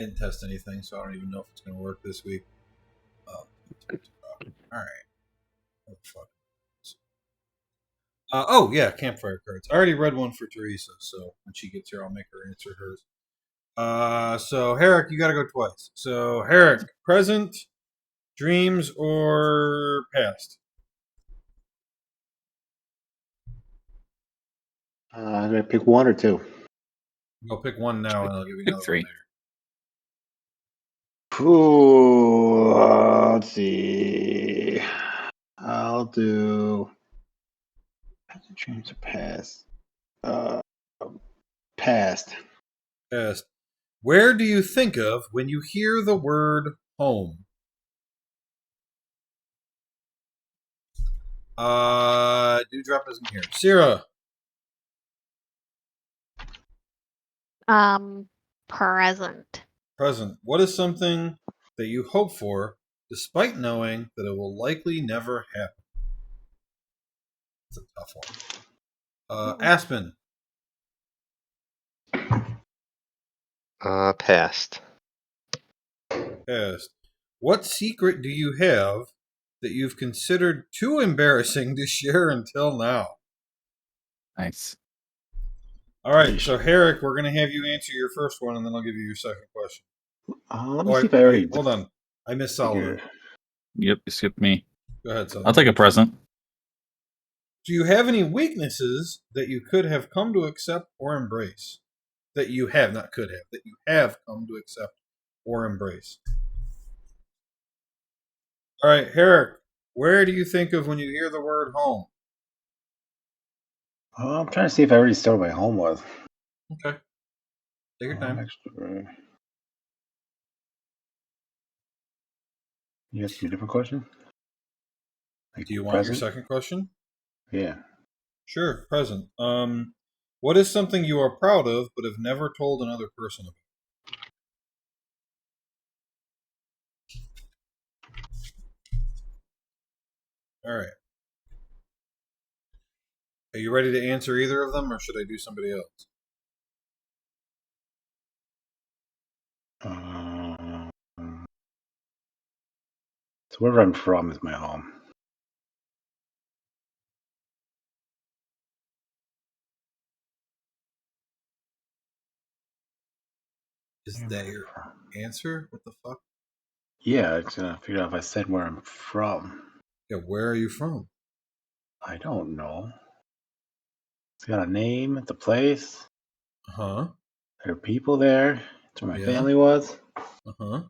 Didn't test anything, so I don't even know if it's going to work this week. All right. What the fuck? Oh, yeah, campfire cards. I already read one for Teresa, so when she gets here, I'll make her answer hers. So, Herrick, you got to go twice. So, Herrick, present, dreams, or past? I'm going to pick one or two. I'll pick one now, and I'll give you another three. one later. Ooh, let's see. I'll do dreams of past. Past. Past. Where do you think of when you hear the word home? Dewdrop isn't here. Sierra. Present. Present. What is something that you hope for despite knowing that it will likely never happen? It's a tough one. Aspen. Past. Past. What secret do you have that you've considered too embarrassing to share until now? Nice. All right, so Herrick, we're going to have you answer your first one, and then I'll give you your second question. Let me see if I already... Hold on. I missed Solomon. Yep, you skipped me. Go ahead, Solomon. I'll take a present. Do you have any weaknesses that you could have come to accept or embrace? That you have, not could have, that you have come to accept or embrace. All right, Herrick, where do you think of when you hear the word home? I'm trying to see if I already started my home with. Okay. Take your time. You asked me a different question? Like, do you want your second question? Yeah. Sure, present. What is something you are proud of but have never told another person about? All right. Are you ready to answer either of them, or should I do somebody else? So wherever I'm from is my home. Is that your answer? What the fuck? Yeah, I just gotta figure out if I said where I'm from. Yeah, where are you from? I don't know. It's got a name, it's a place. Uh-huh. There are people there. That's where my family was. Uh-huh.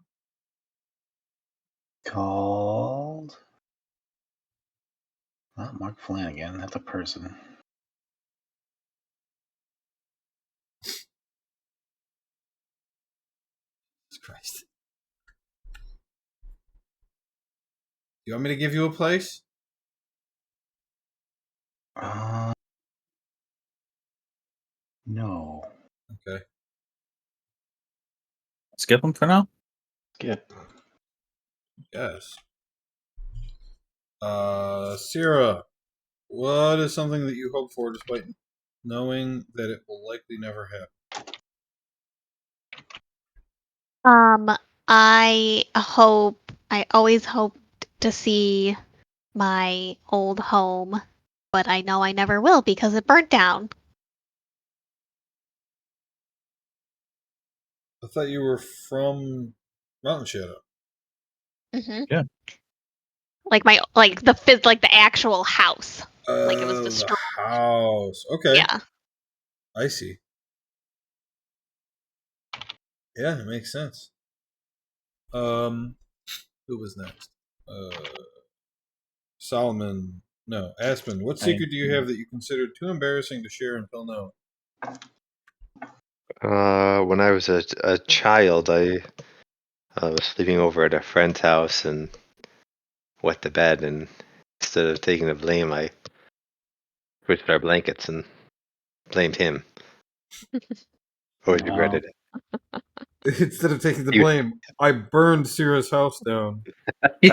Called... Not Mark Flanagan, that's a person. Jesus Christ. You want me to give you a place? No. Okay. Skip them for now? Skip. Yes. Sierra, what is something that you hope for despite knowing that it will likely never happen? I always hoped to see my old home, but I know I never will because it burnt down. I thought you were from Mountain Shadow. Mm-hmm. Yeah. Like the actual house. Like it was destroyed. The house. Okay. Yeah. I see. Yeah, it makes sense. Who was next? Solomon. No, Aspen. What secret do you have that you considered too embarrassing to share until now? When I was a child, I was sleeping over at a friend's house and wet the bed, and instead of taking the blame, I switched our blankets and blamed him. Always regretted it. Instead of taking the blame, I burned Sierra's house down. He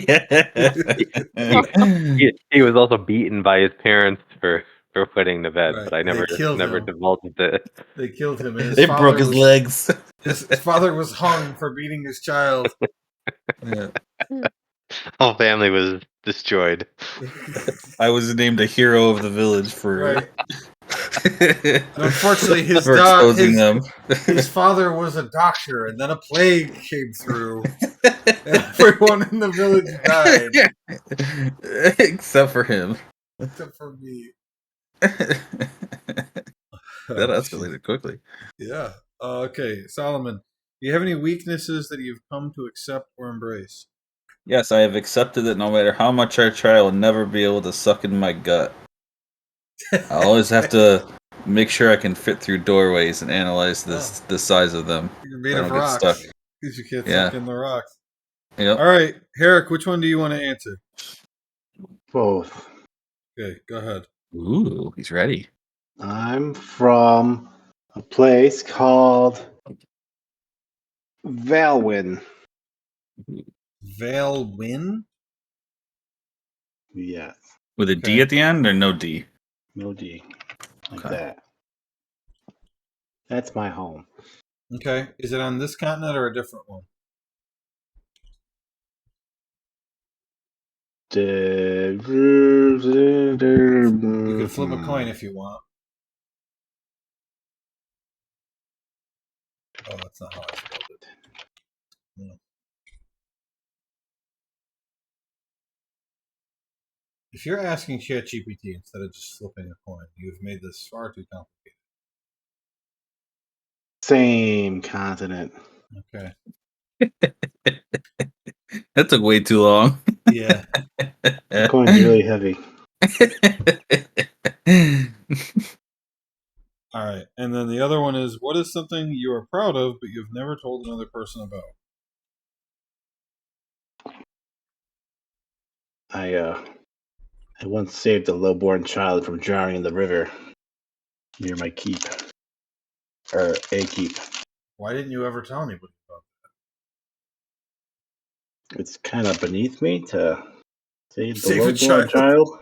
was also beaten by his parents for for putting to bed, Right. but I They killed never him. divulged it. They killed him. And his They father broke his was, legs. His father was hung for beating his child. Yeah. Whole family was destroyed. I was named a hero of the village for Right. And unfortunately, for exposing them. his father was a doctor, and then a plague came through. Everyone in the village died, Except for him. except for me. That Oh, escalated quickly. yeah. Okay, Solomon. Do you have any weaknesses that you've come to accept or embrace? Yes, I have accepted that no matter how much I try, I will never be able to suck in my gut. I always have to make sure I can fit through doorways and analyze the size of them. You're So made I of don't get rocks. stuck. Because you can't Yeah. suck in the rocks. Yep. All right, Herrick, which one do you want to answer? Both. Okay, go ahead. Ooh, he's ready. I'm from a place called Valwyn. Valwyn? Yes. With a Okay. D at the end or no D? No D. Like Okay. that. That's my home. Okay. Is it on this continent or a different one? You can flip a coin if you want. Oh, that's not how I spelled it. No. If you're asking ChatGPT instead of just flipping a coin, you've made this far too complicated. Same continent. Okay. That took way too long. Yeah. The coin's really heavy. All right. And then the other one is, what is something you are proud of but you've never told another person about? I once saved a lowborn child from drowning in the river near my keep. Or a keep. Why didn't you ever tell anybody about It's kind of beneath me to save the Save a lowborn child. child.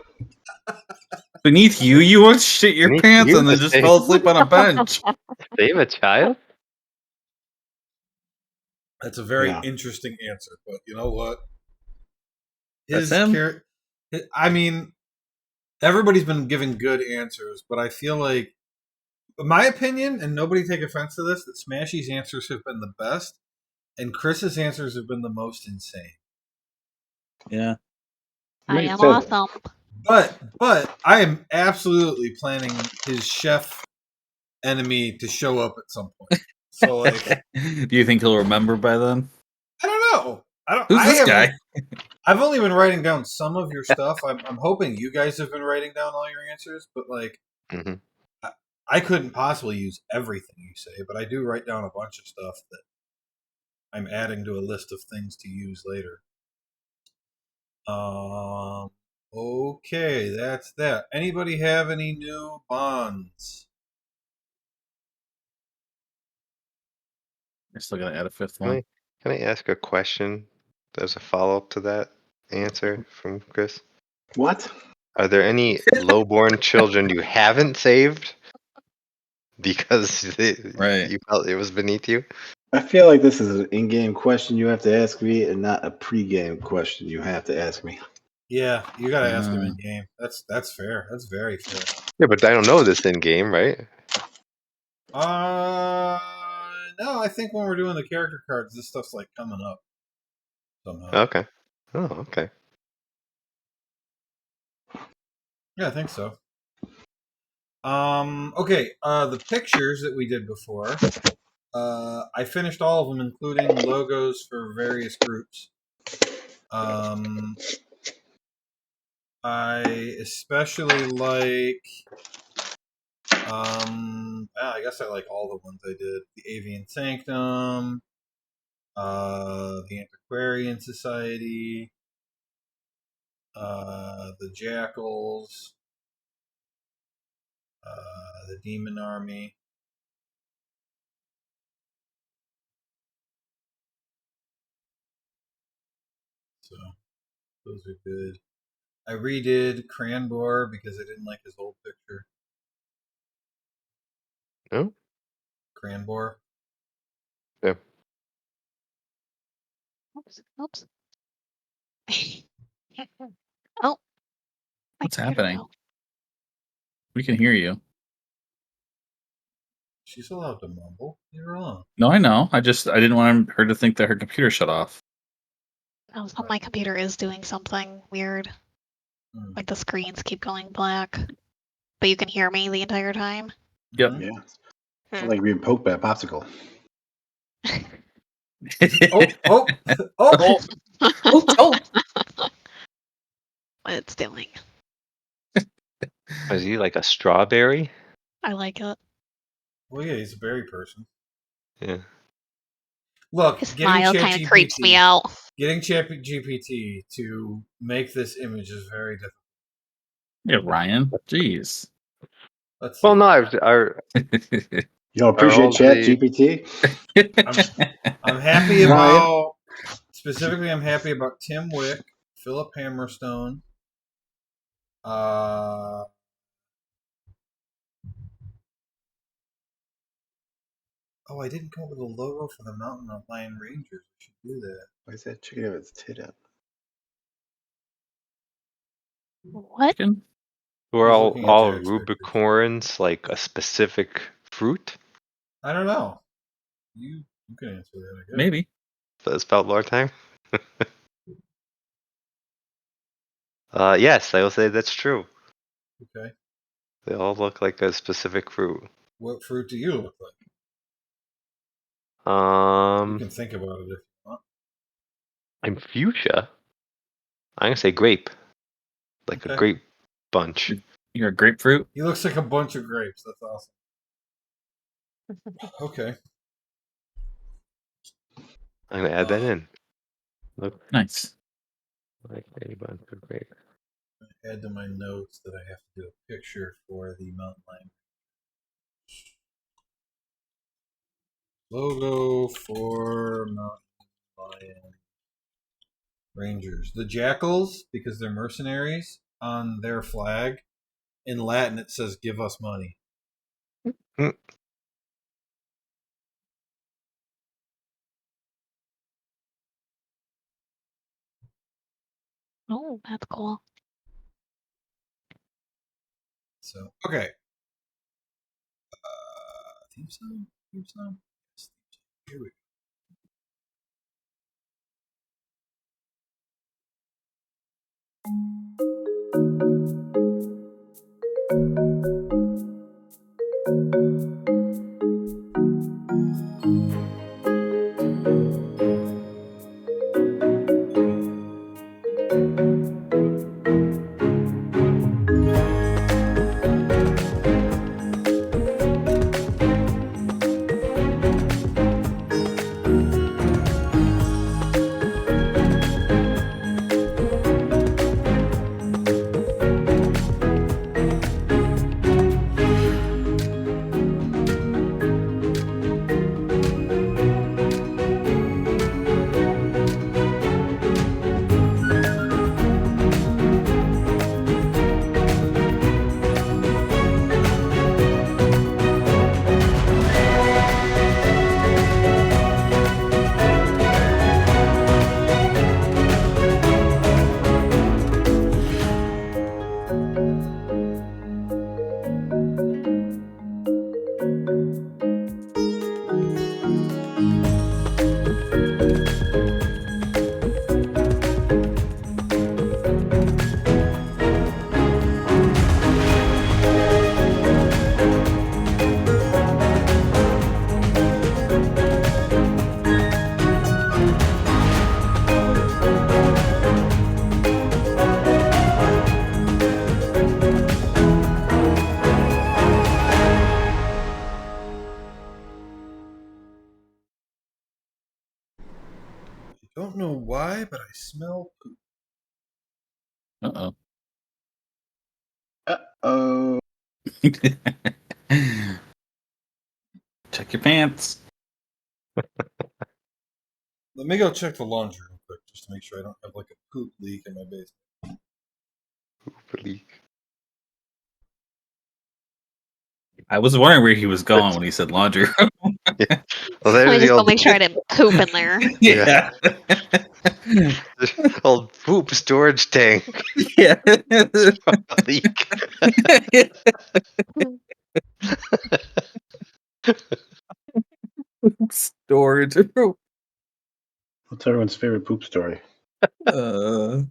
Beneath you, you once shit your Beneath pants you and then to just save- fell asleep on a bench. Save a child? That's a very Yeah. interesting answer, but you know what? That's him? I mean, everybody's been giving good answers, but I feel like, in my opinion, and nobody take offense to this, that Smashy's answers have been the best, and Chris's answers have been the most insane. Yeah. I Makes am sense. awesome. But I am absolutely planning his chef enemy to show up at some point. So like, Do you think he'll remember by then? I don't know. Who's this guy? I've only been writing down some of your stuff. I'm hoping you guys have been writing down all your answers, but like, hmm I couldn't possibly use everything you say, but I do write down a bunch of stuff that I'm adding to a list of things to use later. Okay, that's that. Anybody have any new bonds? You're still gonna add a fifth Can one. I can I ask a question as a follow up to that answer from Chris? What? Are there any lowborn children you haven't saved because Right. you felt it was beneath you? I feel like this is an in-game question you have to ask me, and not a pre-game question you have to ask me. Yeah, you gotta ask him Uh. in game. That's fair. That's very fair. Yeah, but I don't know this in game, right? Uh, no, I think when we're doing the character cards, this stuff's like coming up somehow. Okay. Oh, okay. Yeah, I think so. Okay. The pictures that we did before, I finished all of them, including logos for various groups. I especially like. I guess I like all the ones I did. The Avian Sanctum, the Antiquarian Society, the Jackals, the Demon Army. So those are good. I redid Cranbor because I didn't like his old picture. No? Cranbor. Oops. Oops. Oh. My What's computer happening? fell. We can hear you. She's allowed to mumble. You're wrong. No, I know. I didn't want her to think that her computer shut off. Oh, my computer is doing something weird. Hmm. Like the screens keep going black. But you can hear me the entire time. Yep. Mhm. Yeah. Sounds like being poked by a popsicle. Oh. Oh. What it's doing. Is he like a strawberry? I like it. Well, yeah, he's a berry person. Yeah. Look, His smile kind of creeps me ChatGPT, out. getting ChatGPT to make this image is very difficult. Yeah, Ryan. Jeez. Let's Well, see. no, You don't Are appreciate all Chat the- GPT? I'm happy Ryan. about specifically. I'm happy about Tim Wick, Philip Hammerstone. Oh, I didn't come up with a logo for the Mountain Lion Rangers. I should do that. Why is that chicken have its tit up? What? Chicken? who are He's all, looking at all Jack's pictures. Rubicorns like a specific fruit? I don't know. You can answer that, I guess. Maybe. That's about Lord time. Yes, I will say that's true. Okay. They all look like a specific fruit. What fruit do you look like? You can think about it if you want. I'm fuchsia. I'm gonna say grape, like a Okay. grape bunch. You're a grapefruit? He looks like a bunch of grapes. That's awesome. Okay. I'm gonna add that in. Look Nice. like a bunch of grape. Add to my notes that I have to do a picture for the Mountain Lion logo for Mountain Lion Rangers. The jackals, because they're mercenaries, on their flag in Latin it says "Give us money." Oh, that's cool. So okay. Theme song. Theme song. Yes, theme song. Here we go. I don't know why, but I smell poop. Uh-oh. Uh-oh. Check your pants. Let me go check the laundry real quick just to make sure I don't have like a poop leak in my basement. Poop leak. I was wondering where he was going when he said laundry room. Well, that Let me was the just go old, make sure I didn't poop in there. Yeah. old poop storage tank Yeah. leak. Storage. What's everyone's favorite poop story? Uh,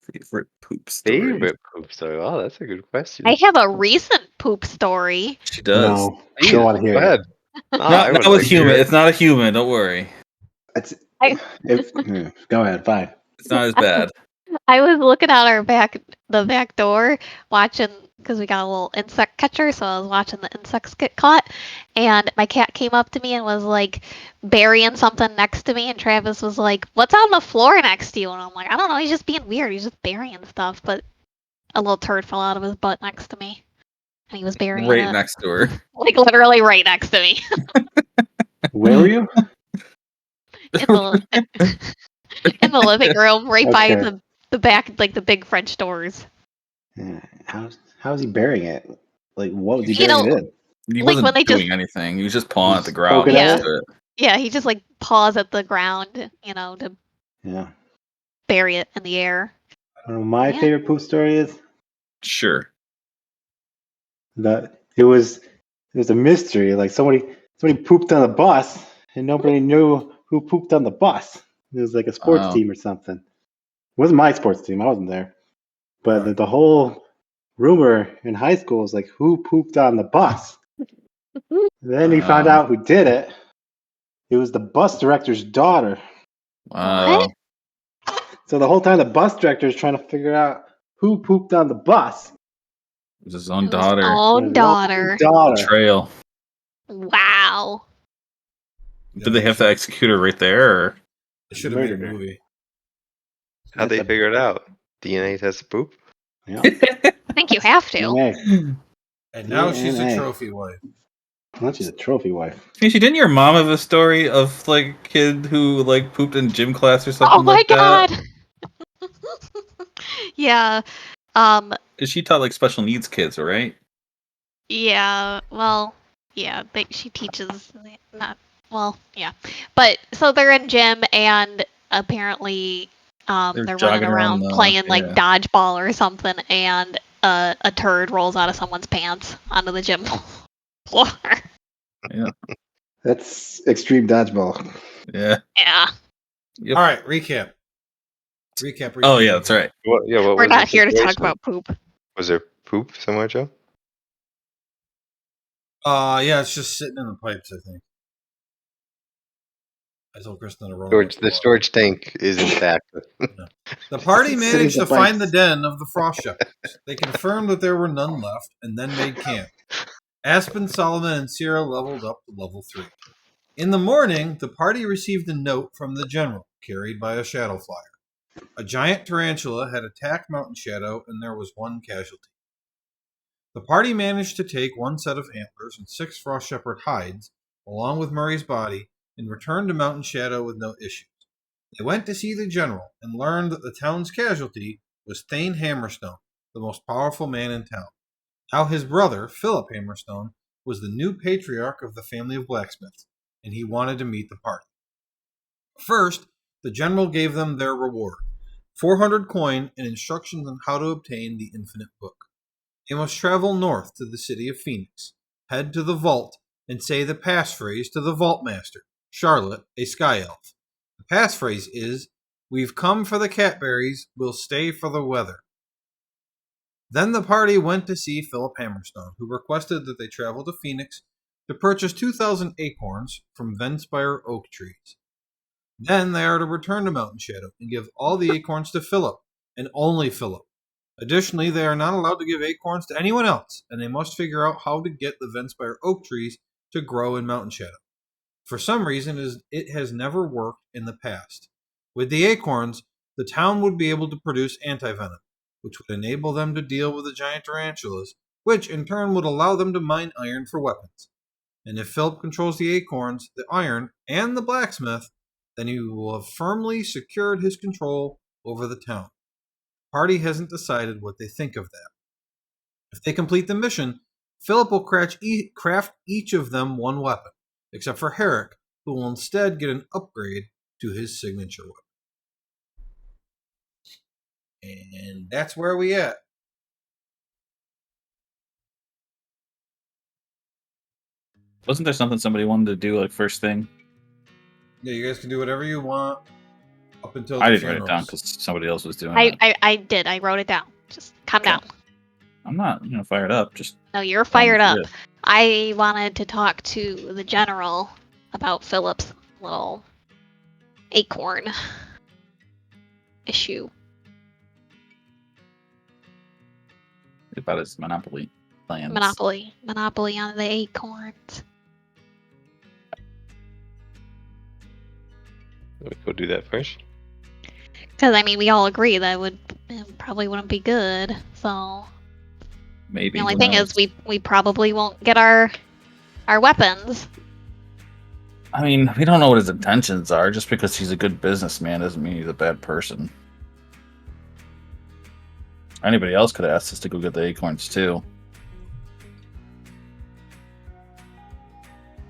favorite poop story. Favorite poop story? Oh, that's a good question. I have a recent poop story. She does. No, Please, don't want to hear go it. ahead. No, I Not would with like to hear human. it. It's not a human. Don't worry. It's I- go ahead, fine. It's not as bad. I was looking out the back door, watching because we got a little insect catcher, so I was watching the insects get caught, and my cat came up to me and was like burying something next to me, and Travis was like, "What's on the floor next to you?" And I'm like, "I don't know. He's just being weird. He's just burying stuff." But a little turd fell out of his butt next to me, and he was burying Right it, next to her. like literally right next to me Where were you? in the in the living room, right by Okay. the back, like the big French doors. Yeah, how's he burying it? Like, what was he You burying know, it in? He like when wasn't they just doing anything. He was just pawing at the Just ground poking next at to it. yeah, he just like paws at the ground, to Yeah. bury it in the air. I don't know, my Yeah. favorite poop story is Sure. that it was a mystery. Like somebody pooped on the bus and nobody knew who pooped on the bus. It was like a sports Oh. team or something. It wasn't my sports team. I wasn't there. But Right. the whole rumor in high school is like who pooped on the bus. And then we found out who did it. It was the bus director's daughter. Wow. So the whole time the bus director is trying to figure out who pooped on the bus. It was his own His daughter. own His own daughter. daughter. Betrayal. Wow. Did they have to execute her right there? Or? They should have made a Murdered her. movie. How'd they figure it out? DNA test poop? Yeah. I think you have to. DNA. And now she's a DNA. trophy wife. Well, she's a trophy wife. Casey, didn't your mom have a story of like a kid who like pooped in gym class or something Oh my like that? god. Yeah. Because she taught like special needs kids, right? Yeah. Well, yeah. She teaches not. Well, yeah. But so they're in gym and apparently They're they're running jogging around around playing like yeah. dodgeball or something, and a turd rolls out of someone's pants onto the gym floor. Yeah. That's extreme dodgeball. Yeah. Yeah. Yep. All right, recap. Recap. Oh yeah, that's right. What We're was not the here to talk situation? about poop. Was there poop somewhere, Joe? Yeah, it's just sitting in the pipes, I think. I told Kristen to roll it. The storage tank is intact. The party It's managed sitting to in the find the pipes. den of the frost shepherds. They confirmed that there were none left, and then made camp. Aspen, Solomon, and Sierra leveled up to level 3. In the morning, the party received a note from the general, carried by a shadow flyer. A giant tarantula had attacked Mountain Shadow, and there was one casualty. The party managed to take one set of antlers and 6 frost shepherd hides, along with Murray's body, and returned to Mountain Shadow with no issues. They went to see the general and learned that the town's casualty was Thane Hammerstone, the most powerful man in town. Now his brother, Philip Hammerstone, was the new patriarch of the family of blacksmiths, and he wanted to meet the party. First, the general gave them their reward, 400 coin and instructions on how to obtain the infinite book. They must travel north to the city of Phoenix, head to the vault, and say the passphrase to the vault master, Charlotte, a sky elf. The passphrase is, "We've come for the catberries, we'll stay for the weather." Then the party went to see Philip Hammerstone, who requested that they travel to Phoenix to purchase 2,000 acorns from Venspire oak trees. Then they are to return to Mountain Shadow and give all the acorns to Philip, and only Philip. Additionally, they are not allowed to give acorns to anyone else, and they must figure out how to get the Venspire oak trees to grow in Mountain Shadow. For some reason, it has never worked in the past. With the acorns, the town would be able to produce antivenom, which would enable them to deal with the giant tarantulas, which in turn would allow them to mine iron for weapons. And if Philip controls the acorns, the iron, and the blacksmith, then he will have firmly secured his control over the town. party hasn't decided what they think of that. If they complete the mission, Philip will craft each of them one weapon, except for Herrick, who will instead get an upgrade to his signature weapon. And that's where we at. Wasn't there something somebody wanted to do like first thing? Yeah, you guys can do whatever you want up until I the didn't write it down funerals. because somebody else was doing it. I did. I wrote it down. Just calm Okay. down. I'm not, fired up. Just No, you're don't wanna fired up. forget. I wanted to talk to the general about Philip's little acorn issue. About his Monopoly plans. Monopoly on the acorns. Let me go do that first. Because I mean, we all agree that it probably wouldn't be good. So Maybe. the only who thing knows? is, we probably won't get our weapons. I mean, we don't know what his intentions are. Just because he's a good businessman doesn't mean he's a bad person. Anybody else could have asked us to go get the acorns too.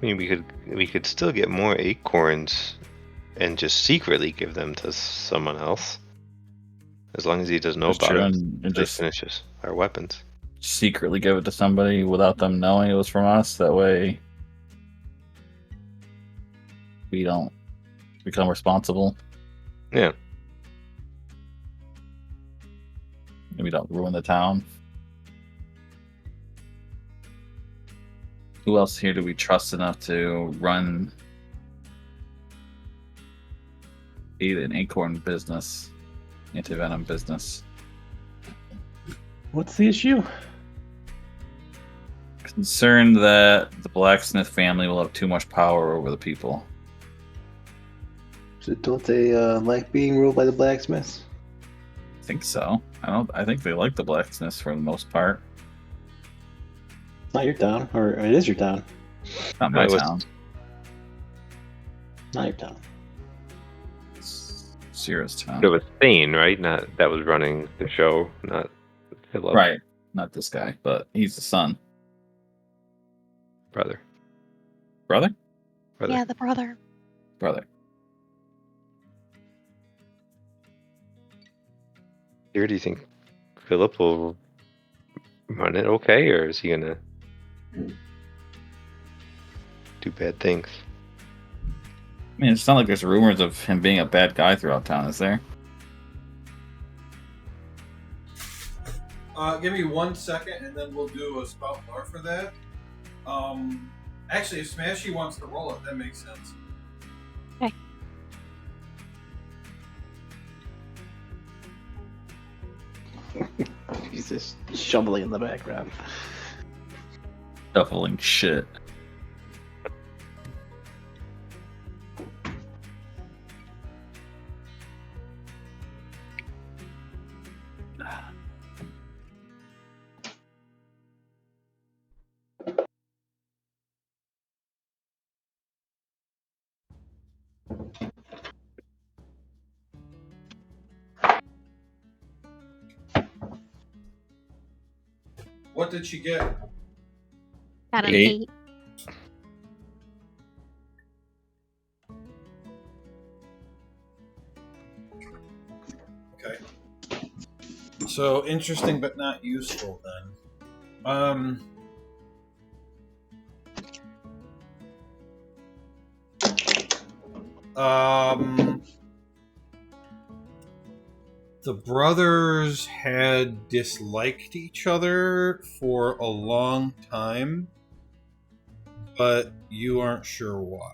I mean, we could still get more acorns and just secretly give them to someone else, as long as he doesn't know That's about true, it. and Until he just finishes our weapons. secretly give it to somebody without them knowing it was from us. That way, we don't become responsible. Yeah. And we don't ruin the town. Who else here do we trust enough to run an acorn business, anti-venom business? What's the issue? Concerned that the blacksmith family will have too much power over the people. So don't they like being ruled by the blacksmiths? I think so. I think they like the blacksmiths for the most part. It's not your town, or it is your town. Not my It was- town. Not your town. It's Sierra's town. It was Thane, right? Not that was running the show, not Philip. Right. Not this guy, but he's the son. Brother. Brother? Yeah, the brother. Brother. Here, do you think Philip will run it okay, or is he gonna do bad things? I mean, it's not like there's rumors of him being a bad guy throughout town, is there? Give me 1 second, and then we'll do a spout lore for that. Actually, if Smashy wants to roll it, that makes sense. Okay. He's just shoveling in the background. Shuffling shit. What did she get? Got an 8. 8. Okay. So interesting, but not useful then. The brothers had disliked each other for a long time, but you aren't sure why.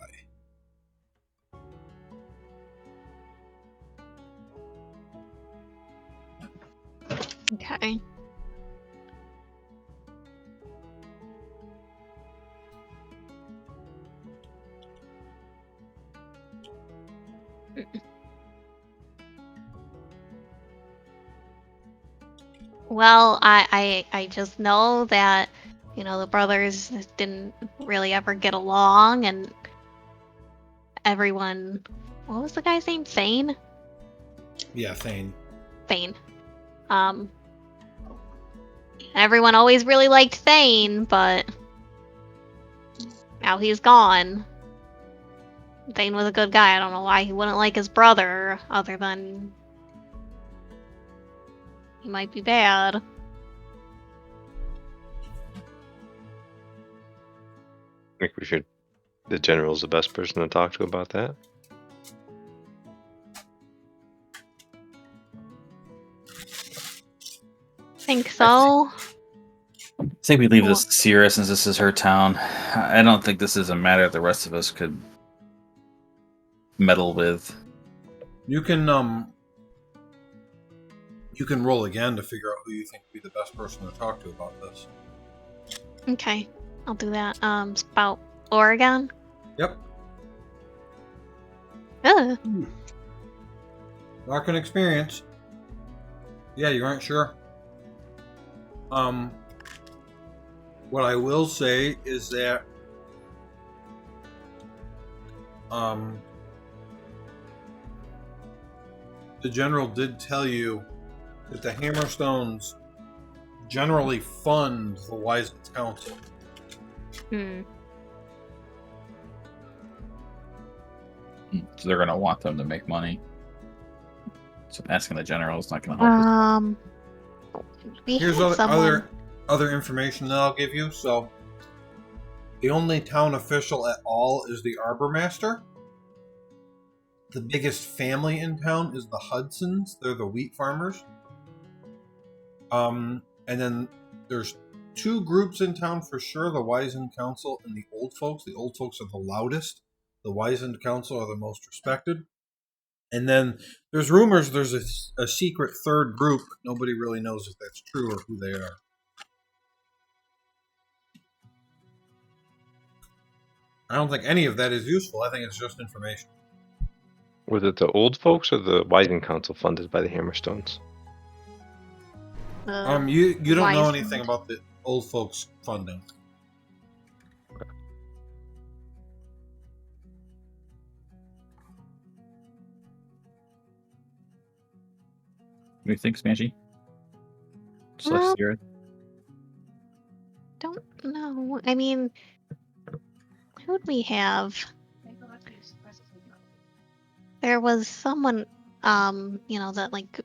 Okay. Well, I just know that, the brothers didn't really ever get along, and everyone, what was the guy's name? Thane? Yeah, Thane. Thane. Everyone always really liked Thane, but now he's gone. Thane was a good guy. I don't know why he wouldn't like his brother, other than he might be bad. I think we should. The general's the best person to talk to about that. Think so. I think we leave Cool. this to Sierra since this is her town. I don't think this is a matter the rest of us could meddle with. You can roll again to figure out who you think would be the best person to talk to about this. Okay, I'll do that. Spout Oregon. Yep. Ugh. Luck and experience. Yeah, you aren't sure. What I will say is that the general did tell you that the Hammerstones generally fund the Wizened Council. So they're gonna want them to make money. So asking the general is not gonna help us. We Here's had someone. other information that I'll give you. So, the only town official at all is the Arbor Master. The biggest family in town is the Hudsons. They're the wheat farmers. And then there's two groups in town for sure: the Wizened Council and the Old Folks. The Old Folks are the loudest. The Wizened Council are the most respected. And then there's rumors there's a secret third group. Nobody really knows if that's true or who they are. I don't think any of that is useful. I think it's just information. Was it the old folks or the Wizened Council funded by the Hammerstones? You don't know Wizened. anything about the Old Folks funding. What do you think, Smashy? Well- Sierra? Don't know. I mean, who'd we have? There was someone, that like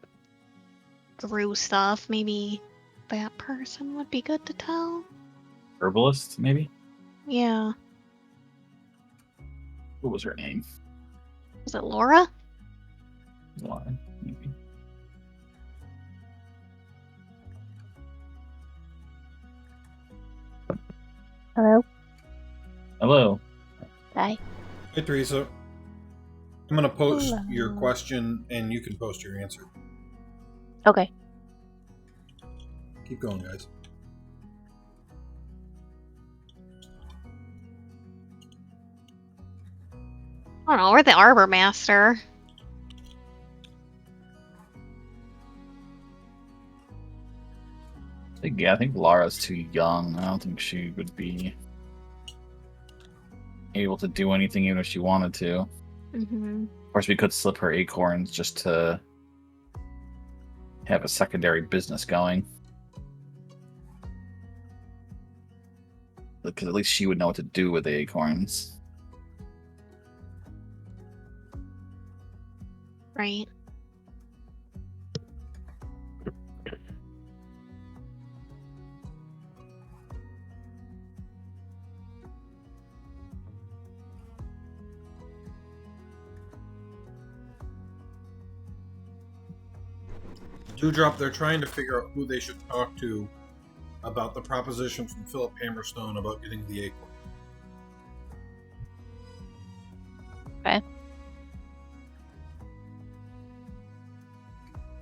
grew stuff. Maybe that person would be good to tell. Herbalist, maybe? Yeah. What was her name? Was it Laura? Lauren, maybe. Hello? Hello. Hi. Hey, Teresa. I'm going to post Hello. your question, and you can post your answer. Okay. Keep going, guys. I don't know. We're the Arbor Master. I think Lara's too young. I don't think she would be able to do anything even if she wanted to. Mm-hmm. Of course, we could slip her acorns just to have a secondary business going. Because at least she would know what to do with the acorns. Right. Dewdrop, they're trying to figure out who they should talk to about the proposition from Philip Hammerstone about getting the acorn. Okay.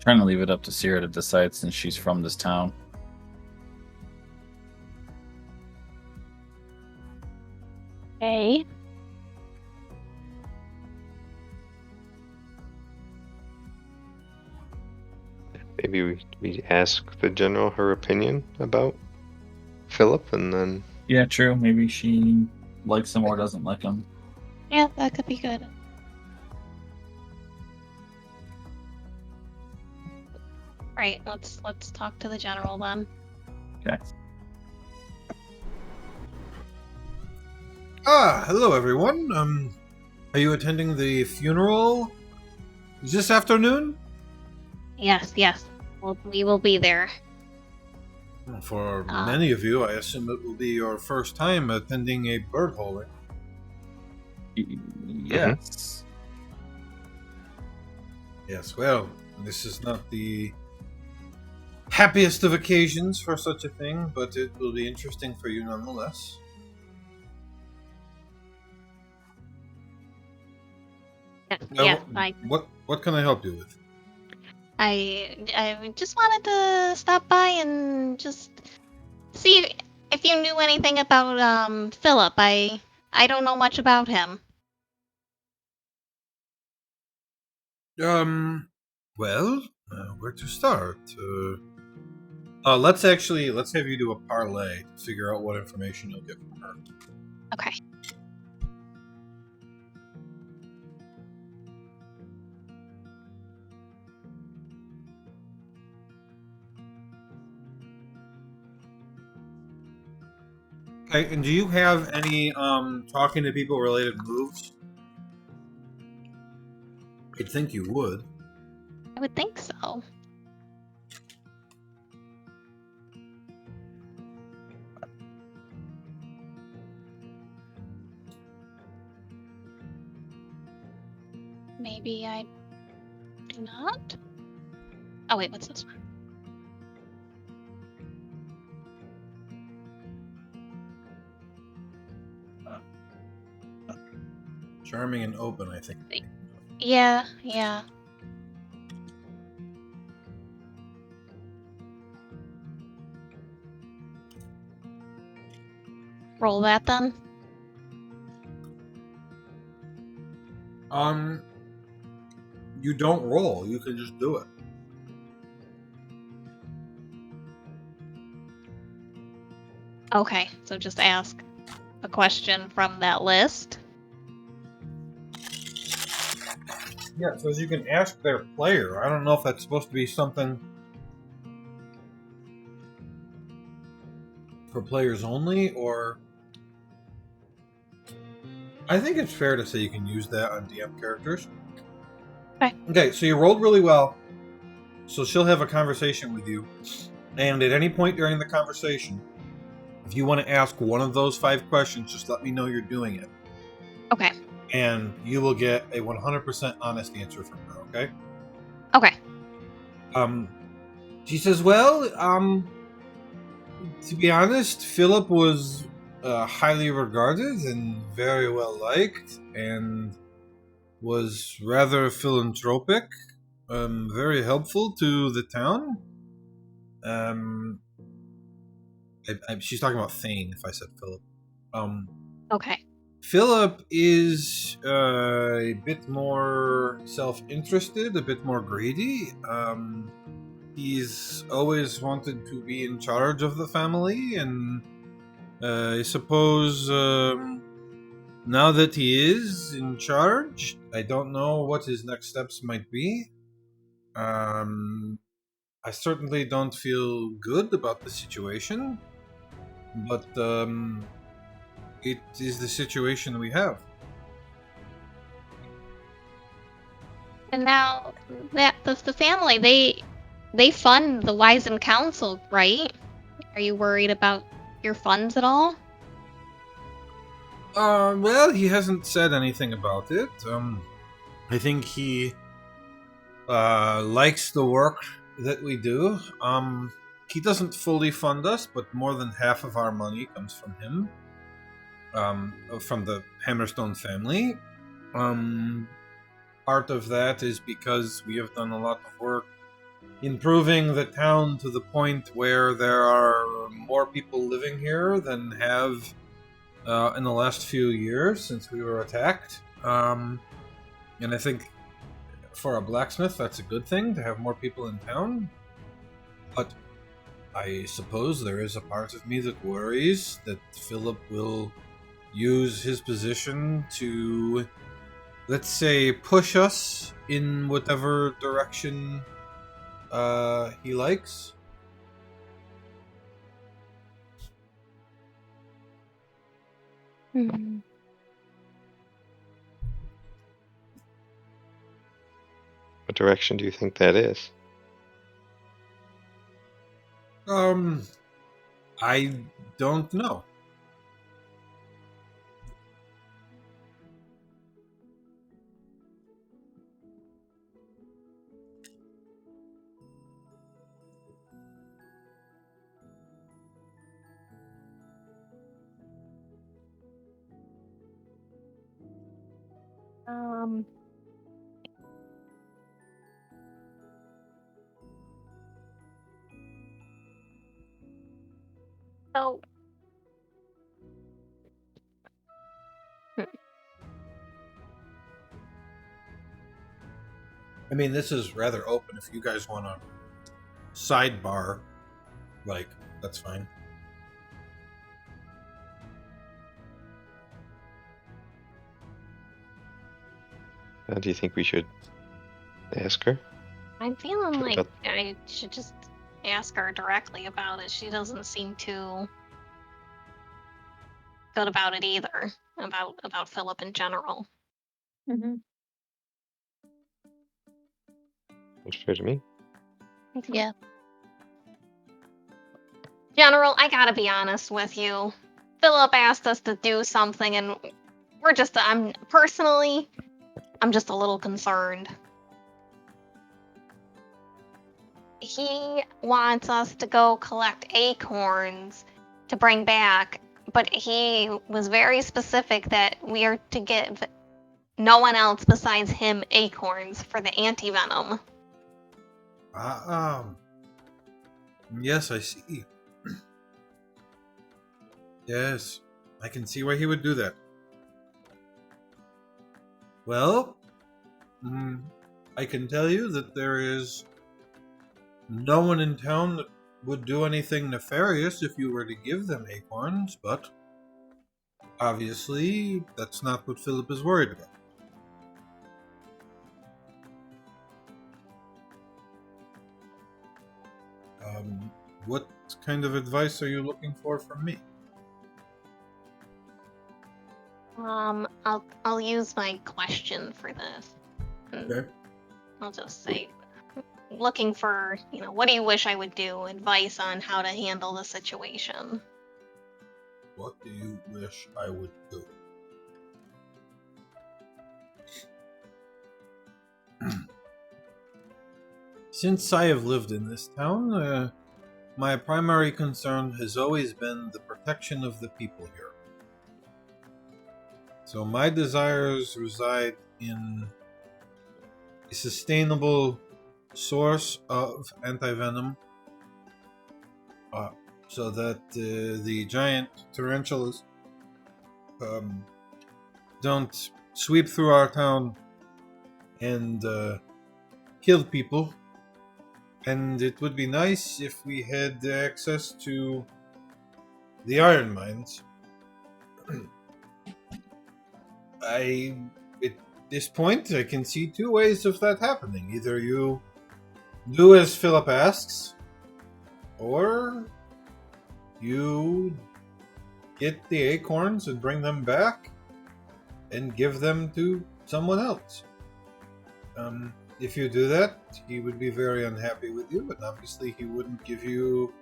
Trying to leave it up to Sierra to decide since she's from this town. Okay. Maybe we ask the general her opinion about Philip, and then Yeah, true. Maybe she likes him or doesn't like him. Yeah, that could be good. Right. Let's talk to the general then. Hello everyone. Are you attending the funeral this afternoon? Yes. Well, we will be there. For many of you, I assume it will be your first time attending a birdholing. Yes. Yes, well, this is not the happiest of occasions for such a thing, but it will be interesting for you nonetheless. Yes. What can I help you with? I just wanted to stop by and just see if you knew anything about Philip. I don't know much about him. Well, where to start? Let's have you do a parlay to figure out what information you'll get from her. Okay. Okay, and do you have any talking to people related moves? I'd think you would. I would think so. Maybe I do not. Oh wait, what's this one? Charming and open, I think. Yeah. Roll that then. You don't roll. You can just do it. Okay, so just ask a question from that list. Yeah, it says you can ask their player. I don't know if that's supposed to be something for players only, or... I think it's fair to say you can use that on DM characters. Okay, so you rolled really well. So she'll have a conversation with you. And at any point during the conversation, if you want to ask one of those 5 questions, just let me know you're doing it. Okay. And you will get a 100% honest answer from her, okay? Okay. She says, well, to be honest, Philip was highly regarded and very well liked, and was rather philanthropic, very helpful to the town. She's talking about Thane, if I said Philip. Okay. Philip is a bit more self-interested, a bit more greedy. He's always wanted to be in charge of the family, and I suppose now that he is in charge, I don't know what his next steps might be. I certainly don't feel good about the situation, but it is the situation we have. And now that the family, they fund the Wizen Council, right? Are you worried about your funds at all? Well, he hasn't said anything about it. I think he likes the work that we do. He doesn't fully fund us, but more than half of our money comes from him. From the Hammerstone family. Part of that is because we have done a lot of work improving the town to the point where there are more people living here than have in the last few years since we were attacked. And I think for a blacksmith, that's a good thing to have more people in town. But I suppose there is a part of me that worries that Philip will use his position to, let's say, push us in whatever direction he likes. Hmm. What direction do you think that is? I don't know. Um. So. I mean, this is rather open. If you guys want to sidebar, like, that's fine. Do you think we should ask her? I'm feeling like About- I should just ask her directly about it. She doesn't seem too good about it either. About Philip in general. Mhm. It's fair to me. Yeah. General, I gotta be honest with you. Philip asked us to do something, and I'm just a little concerned. He wants us to go collect acorns to bring back, but he was very specific that we are to give no one else besides him acorns for the anti-venom. Yes, I see. Yes, I can see why he would do that. Well, I can tell you that there is no one in town that would do anything nefarious if you were to give them acorns, but obviously that's not what Philip is worried about. What kind of advice are you looking for from me? I'll use my question for this. Okay. I'll just say, looking for, what do you wish I would do? Advice on how to handle the situation. What do you wish I would do? Since I have lived in this town, my primary concern has always been the protection of the people here. So my desires reside in a sustainable source of antivenom, so that the giant tarantulas don't sweep through our town and kill people. And it would be nice if we had access to the iron mines. At this point, I can see two ways of that happening. Either you do as Philip asks, or you get the acorns and bring them back and give them to someone else. If you do that, he would be very unhappy with you, and obviously he wouldn't give you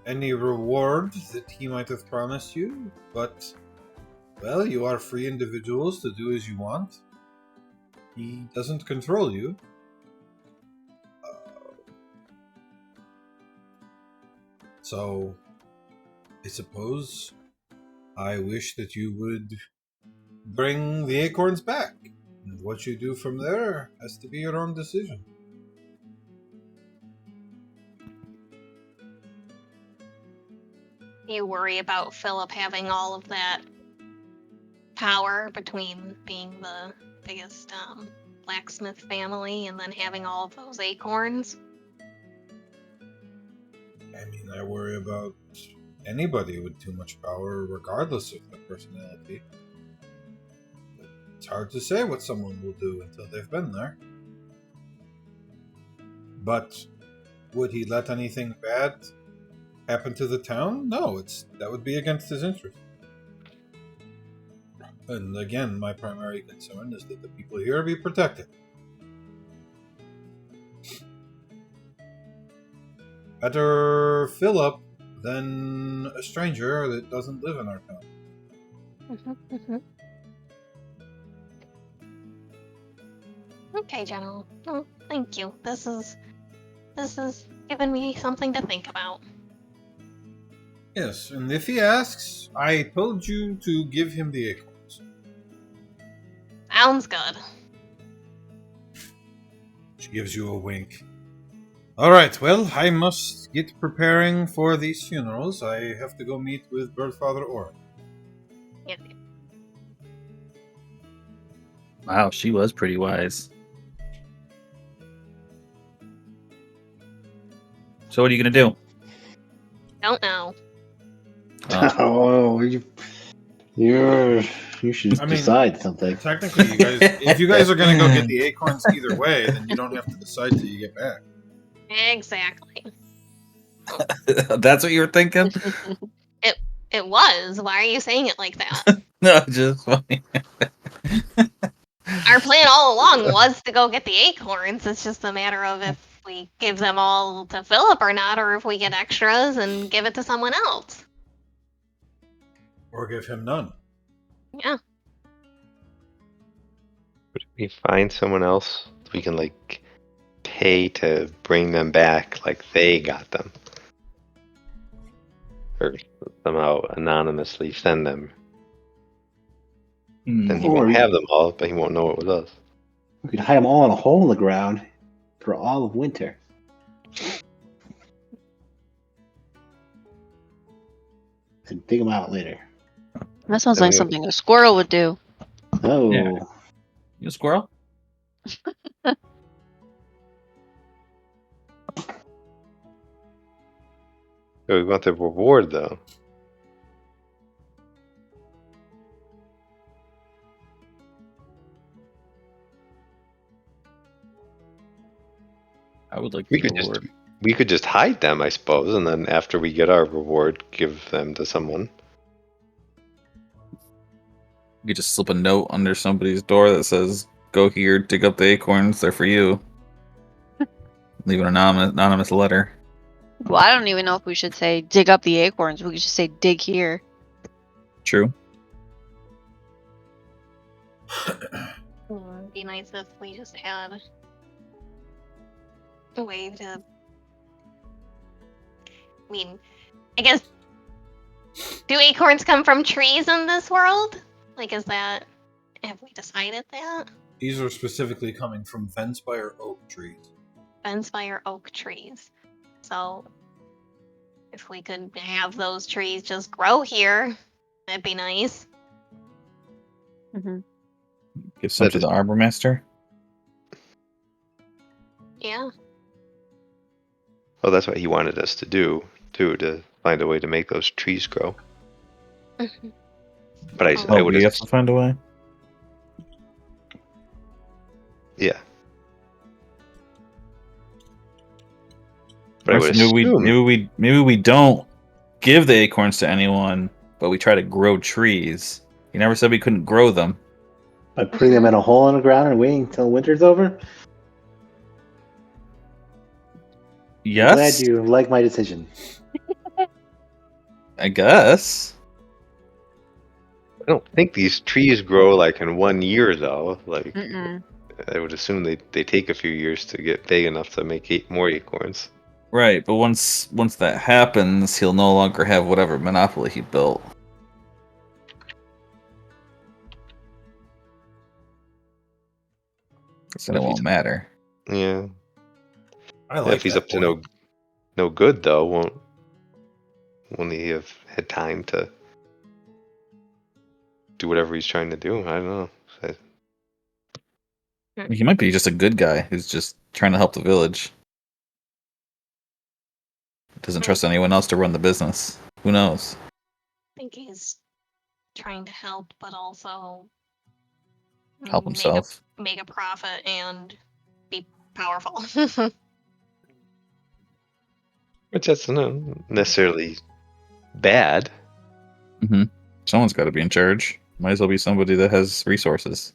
any reward that he might have promised you, but, well, you are free individuals to do as you want. He doesn't control you. So, I suppose I wish that you would bring the acorns back. And what you do from there has to be your own decision. You worry about Philip having all of that power between being the biggest blacksmith family and then having all of those acorns? I mean, I worry about anybody with too much power, regardless of their personality. It's hard to say what someone will do until they've been there. But would he let anything bad happen to the town? No, that would be against his interest. And again, my primary concern is that the people here be protected. Better Philip than a stranger that doesn't live in our town. Okay, General. Oh, thank you. This is giving me something to think about. Yes, and if he asks, I told you to give him the acorns. Sounds good. She gives you a wink. Alright, well, I must get preparing for these funerals. I have to go meet with Birdfather Orr. Yeah. Wow, she was pretty wise. So what are you gonna do? Don't know. Oh, you should I mean, decide something. Technically, you guys, if you guys are going to go get the acorns either way, then you don't have to decide till you get back. Exactly. That's what you were thinking? It was. Why are you saying it like that? No, just funny. Our plan all along was to go get the acorns. It's just a matter of if we give them all to Philip or not, or if we get extras and give it to someone else. Or give him none. Yeah. Would we find someone else we can like pay to bring them back like they got them? Or somehow anonymously send them. Then he Or won't have them all, but he won't know it was us. we could hide them all in a hole in the ground for all of winter. And dig them out later. That sounds Then like we- something a squirrel would do. Oh, Yeah. You a squirrel? Oh, we want the reward though. I would like We the could just reward. we could just hide them, I suppose, and then after we get our reward, give them to someone. You could just slip a note under somebody's door that says, "Go here, dig up the acorns. They're for you." Leave an anonymous letter. Well, I don't even know if we should say dig up the acorns. We could just say dig here. True. It'd be nice if we just had a way to. I mean, I guess. Do acorns come from trees in this world? Like, is that. Have we decided that? These are specifically coming from Venspire oak trees. Venspire oak trees. So, if we could have those trees just grow here, that'd be nice. Mm-hmm. Give some That to is- the arbor master. Yeah. Oh, that's what he wanted us to do, too, to find a way to make those trees grow. But I Oh, would we have to find a way. yeah. But I would Actually, assume maybe we don't give the acorns to anyone, but we try to grow trees. You never said we couldn't grow them. by putting them in a hole in the ground and waiting until winter's over. Yes, I'm glad you like my decision. I guess. I don't think these trees grow like in 1 year though. Like Mm-mm. I would assume they take a few years to get big enough to make more acorns. Right, but once that happens, he'll no longer have whatever monopoly he built. So What it if won't he's- matter. Yeah. I like If he's that up to point. no good though, won't he have had time to do whatever he's trying to do? I don't know. He might be just a good guy who's just trying to help the village. Doesn't trust anyone else to run the business. Who knows? I think he's trying to help, but also Help himself. make a profit and be powerful. Which that's not necessarily bad. Mm-hmm. Someone's got to be in charge. Might as well be somebody that has resources.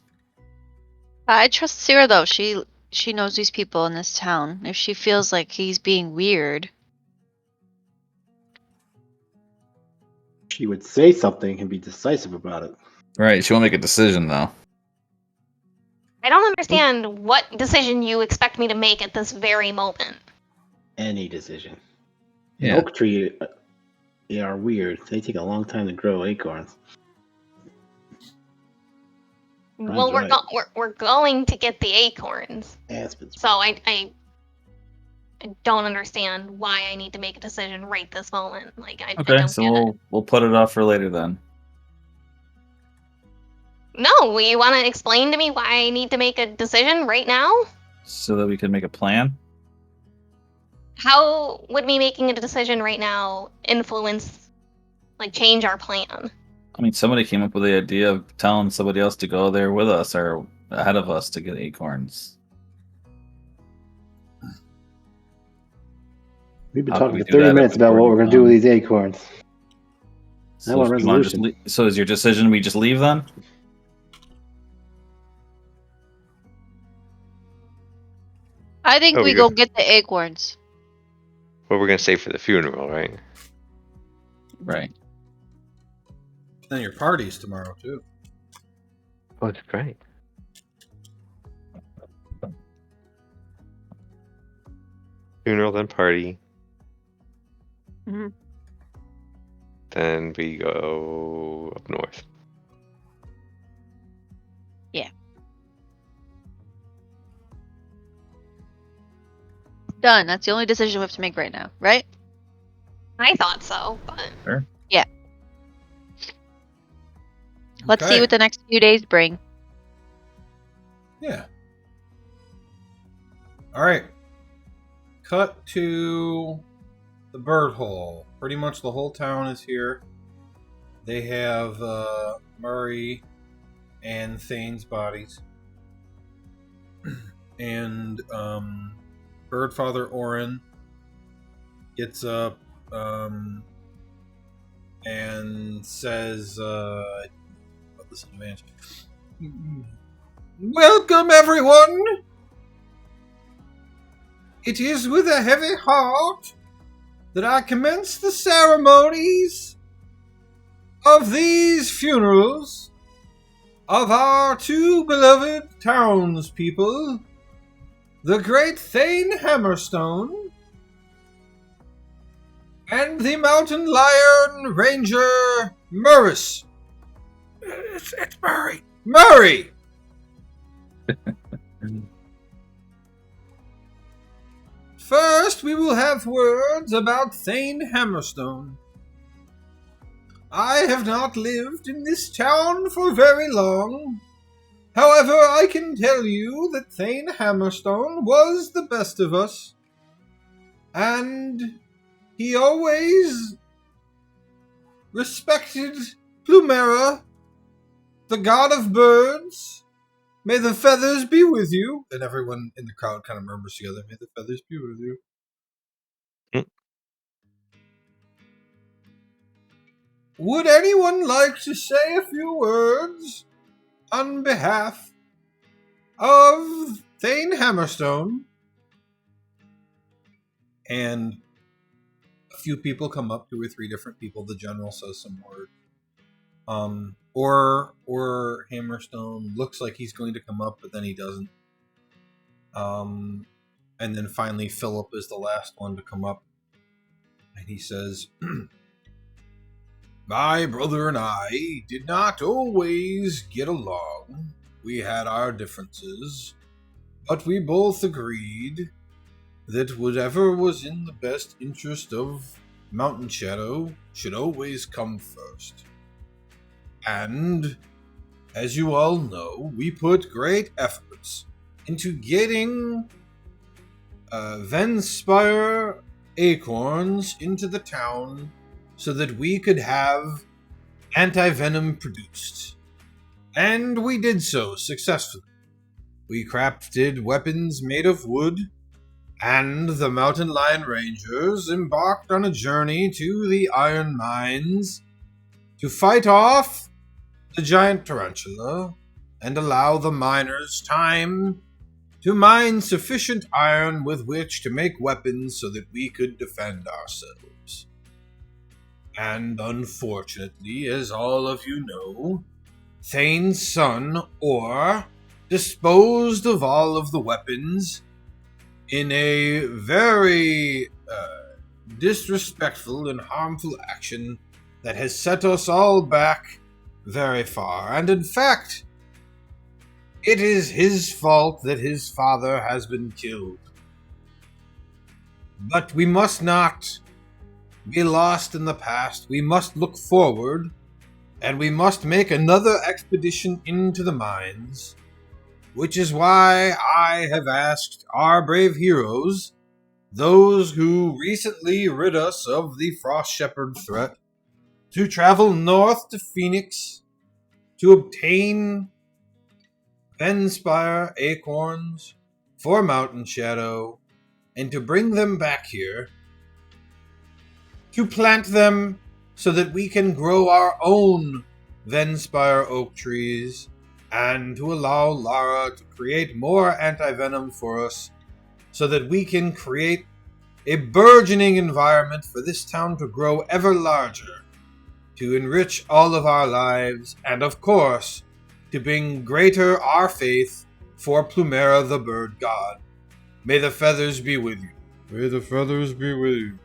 I trust Sarah though. She knows these people in this town. If she feels like he's being weird, She would say something and be decisive about it. Right, she won't make a decision though. I don't understand what decision you expect me to make at this very moment. Any decision. Yeah. An oak tree, they are weird. They take a long time to grow acorns. Well, right. we're going to get the acorns, Aspens. so I don't understand why I need to make a decision right this moment. Like I Okay, don't so get it. we'll put it off for later then. No, you want to explain to me why I need to make a decision right now? So that we can make a plan. How would me making a decision right now influence, like, change our plan? I mean, somebody came up with the idea of telling somebody else to go there with us or ahead of us to get acorns. We've been How could talking we for do 30 that if minutes we about what already we're going to do done? with these acorns. So, want if you wanna just resolution. so is your decision we just leave then? I think Oh, we we go go- get the acorns. What we're gonna say for the funeral, right? Right. Then your party's tomorrow too. Oh, that's great. Funeral, then party. Mhm. Then we go up north. Done. That's the only decision we have to make right now, right? I thought so, but Let's see Okay. what the next few days bring. Yeah. All right. Cut to the bird hole. Pretty much the whole town is here. They have Murray and Thane's bodies. And Birdfather Orin gets up and says, about this advantage. Welcome, everyone! It is with a heavy heart that I commence the ceremonies of these funerals of our two beloved townspeople, the great Thane Hammerstone and the mountain lion ranger Murris. It's Murray. Murray! First, we will have words about Thane Hammerstone. I have not lived in this town for very long. However, I can tell you that Thane Hammerstone was the best of us. And he always respected Plumera, the god of birds. May the feathers be with you. And everyone in the crowd kind of murmurs together, may the feathers be with you. Would anyone like to say a few words on behalf of Thane Hammerstone? And a few people come up, 2 or 3 different people. The general says some word. Or Hammerstone looks like he's going to come up, but then he doesn't. And then finally Philip is the last one to come up. And he says, my brother and I did not always get along. We had our differences, but we both agreed that whatever was in the best interest of Mountain Shadow should always come first. And, as you all know, we put great efforts into getting Venspire acorns into the town so that we could have anti-venom produced. And we did so successfully. We crafted weapons made of wood, and the Mountain Lion Rangers embarked on a journey to the iron mines to fight off the giant tarantula and allow the miners time to mine sufficient iron with which to make weapons so that we could defend ourselves. And unfortunately, as all of you know, Thane's son, Or, disposed of all of the weapons in a very disrespectful and harmful action that has set us all back very far. And in fact, it is his fault that his father has been killed. But we must not be lost in the past. We must look forward, and we must make another expedition into the mines, which is why I have asked our brave heroes, those who recently rid us of the Frost Shepherd threat, to travel north to Phoenix to obtain Venspire acorns for Mountain Shadow, and to bring them back here, to plant them so that we can grow our own Venspire oak trees, and to allow Lara to create more anti-venom for us so that we can create a burgeoning environment for this town to grow ever larger, to enrich all of our lives, and of course, to bring greater our faith for Plumera the bird god. May the feathers be with you. May the feathers be with you.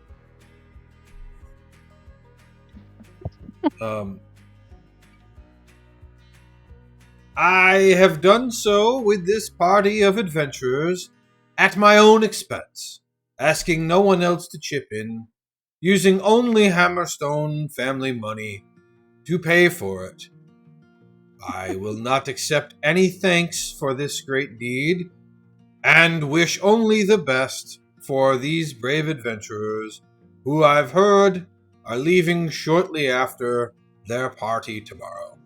I have done so with this party of adventurers at my own expense, asking no one else to chip in, using only Hammerstone family money to pay for it. I will not accept any thanks for this great deed, and wish only the best for these brave adventurers, who I've heard are leaving shortly after their party tomorrow.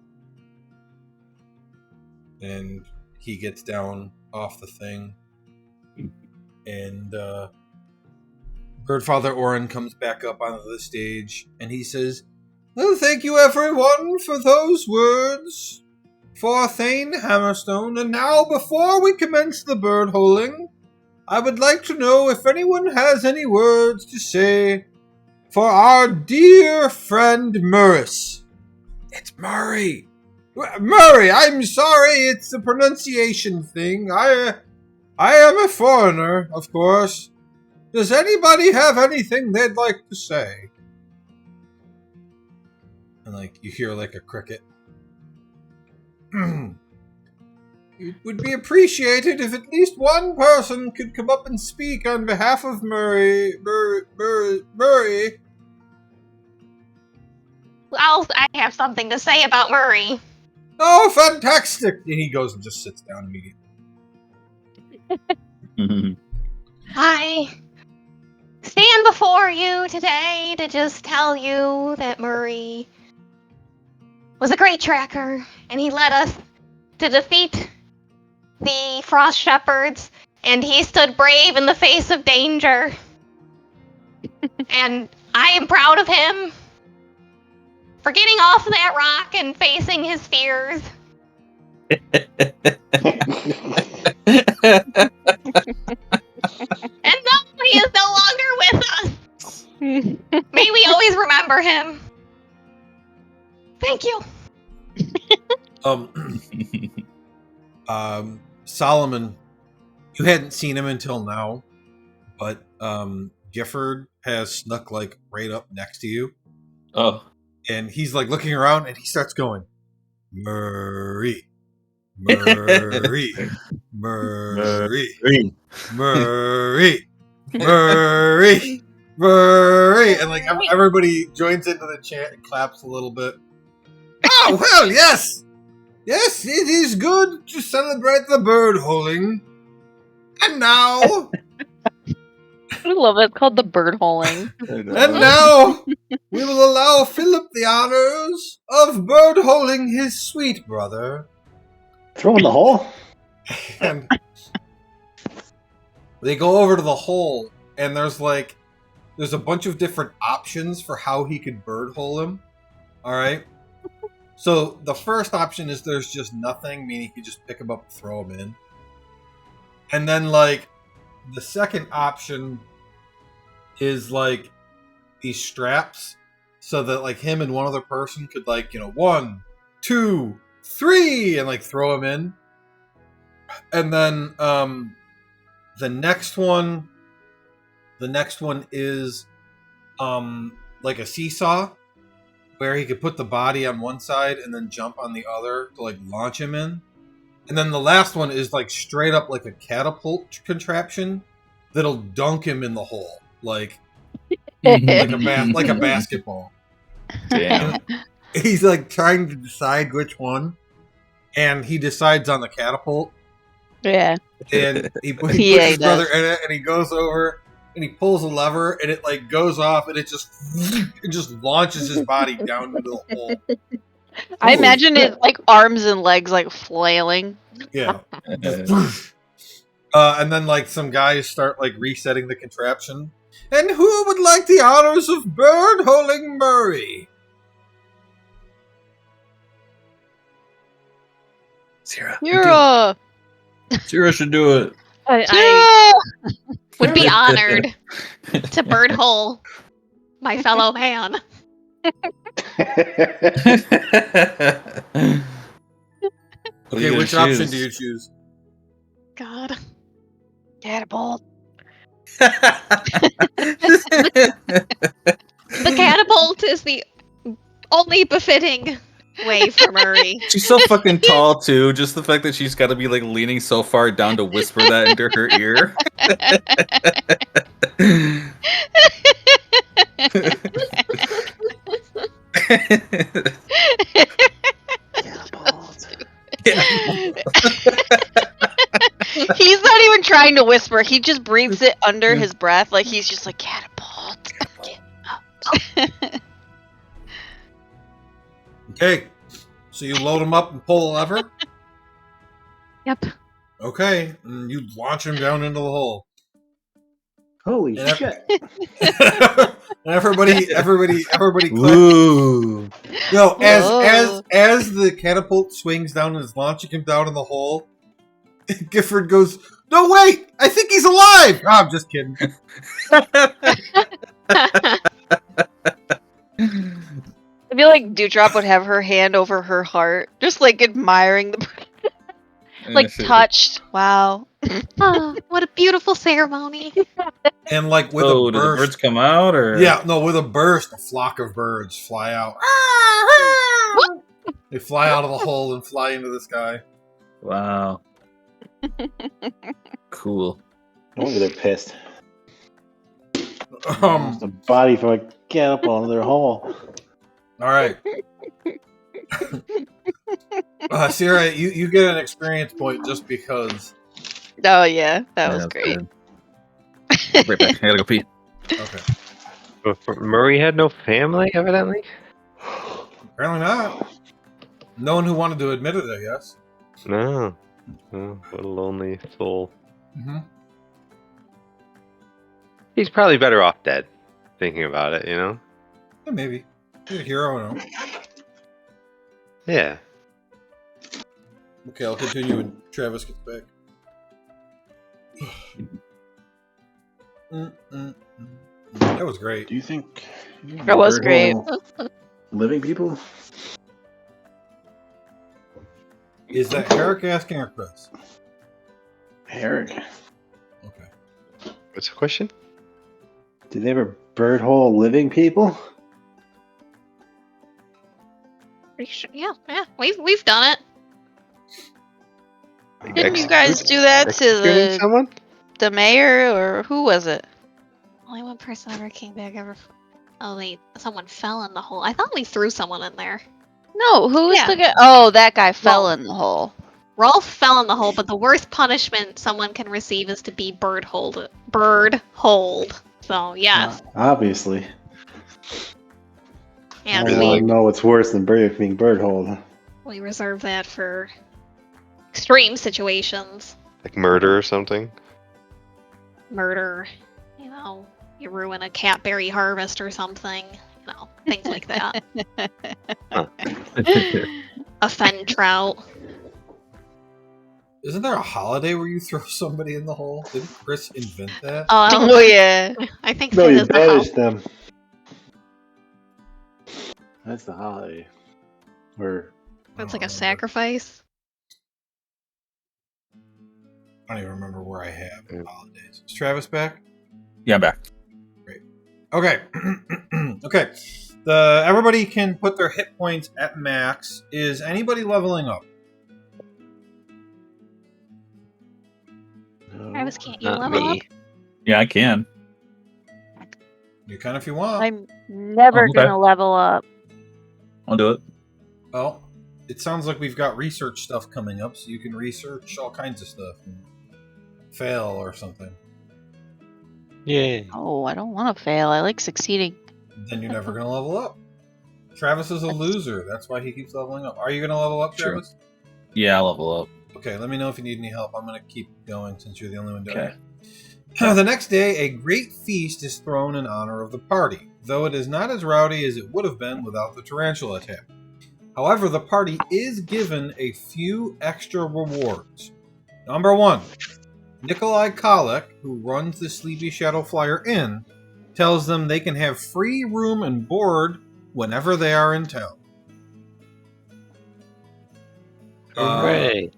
And he gets down off the thing, and Birdfather Orin comes back up onto the stage, and he says, "Well, thank you everyone for those words for Thane Hammerstone, and now before we commence the birdholing, I would like to know if anyone has any words to say for our dear friend Murris." It's Murray! Murray, I'm sorry, it's a pronunciation thing. I am a foreigner, of course. Does anybody have anything they'd like to say? And you hear a cricket. It would be appreciated if at least one person could come up and speak on behalf of Murray. Murray. Well, I have something to say about Murray. Oh, fantastic! And he goes and just sits down immediately. I stand before you today to just tell you that Murray was a great tracker, and he led us to defeat the Frost Shepherds, and he stood brave in the face of danger. And I am proud of him for getting off that rock and facing his fears. And though he is no longer with us, may we always remember him. Thank you. Solomon, you hadn't seen him until now, but Gifford has snuck right up next to you. Oh. And he's looking around, and he starts going, Murray, Murray, Murray, Murray, Murray, Murray, and everybody joins into the chant and claps a little bit. Oh, well, yes, it is good to celebrate the birdholing. And now, I love it. It's called the birdholing. and now we will allow Philip the honors of birdholing his sweet brother. Throw in the hole? And They go over to the hole, and there's a bunch of different options for how he could bird hole him. All right. So the first option is there's just nothing, meaning you just pick him up and throw him in. And then the second option is these straps, so that him and one other person could 1, 2, 3, and throw him in. And then the next one is a seesaw, where he could put the body on one side and then jump on the other to launch him in. And then the last one is straight up a catapult contraption that'll dunk him in the hole, like a basketball. Damn. He's trying to decide which one, and he decides on the catapult. Yeah. And he puts Yeah, his he brother does. in it, and he goes over and he pulls a lever, and it goes off, and it just launches his body down into the hole. I Holy imagine shit. it arms and legs flailing. Yeah. And then some guys start resetting the contraption. And who would like the honors of Birdholing Murray? Zira. You're should do it. I would be honored to bird hole my fellow man. Okay, which option do you choose? God. catapult. The catapult is the only befitting way for Murray. She's so fucking tall too. Just the fact that she's got to be leaning so far down to whisper that into her ear. He's not even trying to whisper. He just breathes it under his breath. He's just catapult. Okay, so you load him up and pull a lever? Yep. Okay, and you launch him down into the hole. Holy And shit! and everybody claps. Ooh. No, Whoa. as the catapult swings down and is launching him down in the hole, Gifford goes, "No, wait! I think he's alive!" Oh, I'm just kidding. I feel like Dewdrop would have her hand over her heart, just admiring the touched. Wow. Oh, what a beautiful ceremony. And with So a do the birds burst, come out, or with a burst, a flock of birds fly out. They fly out of the hole and fly into the sky. Wow. Cool. No wonder they're pissed. Um, The body from a catapult into their hole. all right. Sierra, you get an experience point just because. Oh yeah, that was Yeah, great. good. Right back. I gotta go pee. Okay. But Murray had no family, evidently. Apparently not. No one who wanted to admit it, I guess. No. Oh, what a lonely soul. Mm-hmm. He's probably better off dead, thinking about it, you know? Yeah, maybe. He's a hero, no? Yeah. Okay, I'll continue when Travis gets back. That was great. Do you think That was great. living people? Is that Herrick asking or Chris? Herrick. Okay. What's the question? Did they ever bird hole living people? Pretty sure, yeah, we've done it. Didn't you guys do that to Executing someone? the mayor, or who was it? Only one person ever came back ever. Oh wait, someone fell in the hole. I thought we threw someone in there. No, who was Yeah. the guy? Oh, that guy fell Rolf. in the hole. Rolf fell in the hole, but the worst punishment someone can receive is to be bird holed. Bird holed. So yes, Obviously. yeah, I Really? don't know what's worse than being bird holed. we reserve that for extreme situations. Like murder or something? murder, you ruin a catberry harvest or something, things like that. Offend trout. Isn't there a holiday where you throw somebody in the hole? Didn't Chris invent that? Oh yeah. I think No, that you is the banish them. That's the holiday. Or That's I like don't a remember. sacrifice. I don't even remember where I have holidays. Is Travis back? Yeah, I'm back. Okay. Okay. Everybody can put their hit points at max. Is anybody leveling up? Travis, can't you Not level up? me. Yeah, I can. You can if you want. I'm never Oh, okay. gonna level up. I'll do it. Well, it sounds like we've got research stuff coming up, so you can research all kinds of stuff and fail or something. Yay. Oh, I don't want to fail. I like succeeding. Then you're never going to level up. Travis is a loser. That's why he keeps leveling up. Are you going to level up, True. Travis? Yeah, I'll level up. Okay, let me know if you need any help. I'm going to keep going since you're the only one doing Okay. it. The next day, a great feast is thrown in honor of the party, though it is not as rowdy as it would have been without the tarantula attack. However, the party is given a few extra rewards. Number 1, Nikolai Kolek, who runs the Sleepy Shadow Flyer Inn, tells them they can have free room and board whenever they are in town. Hooray.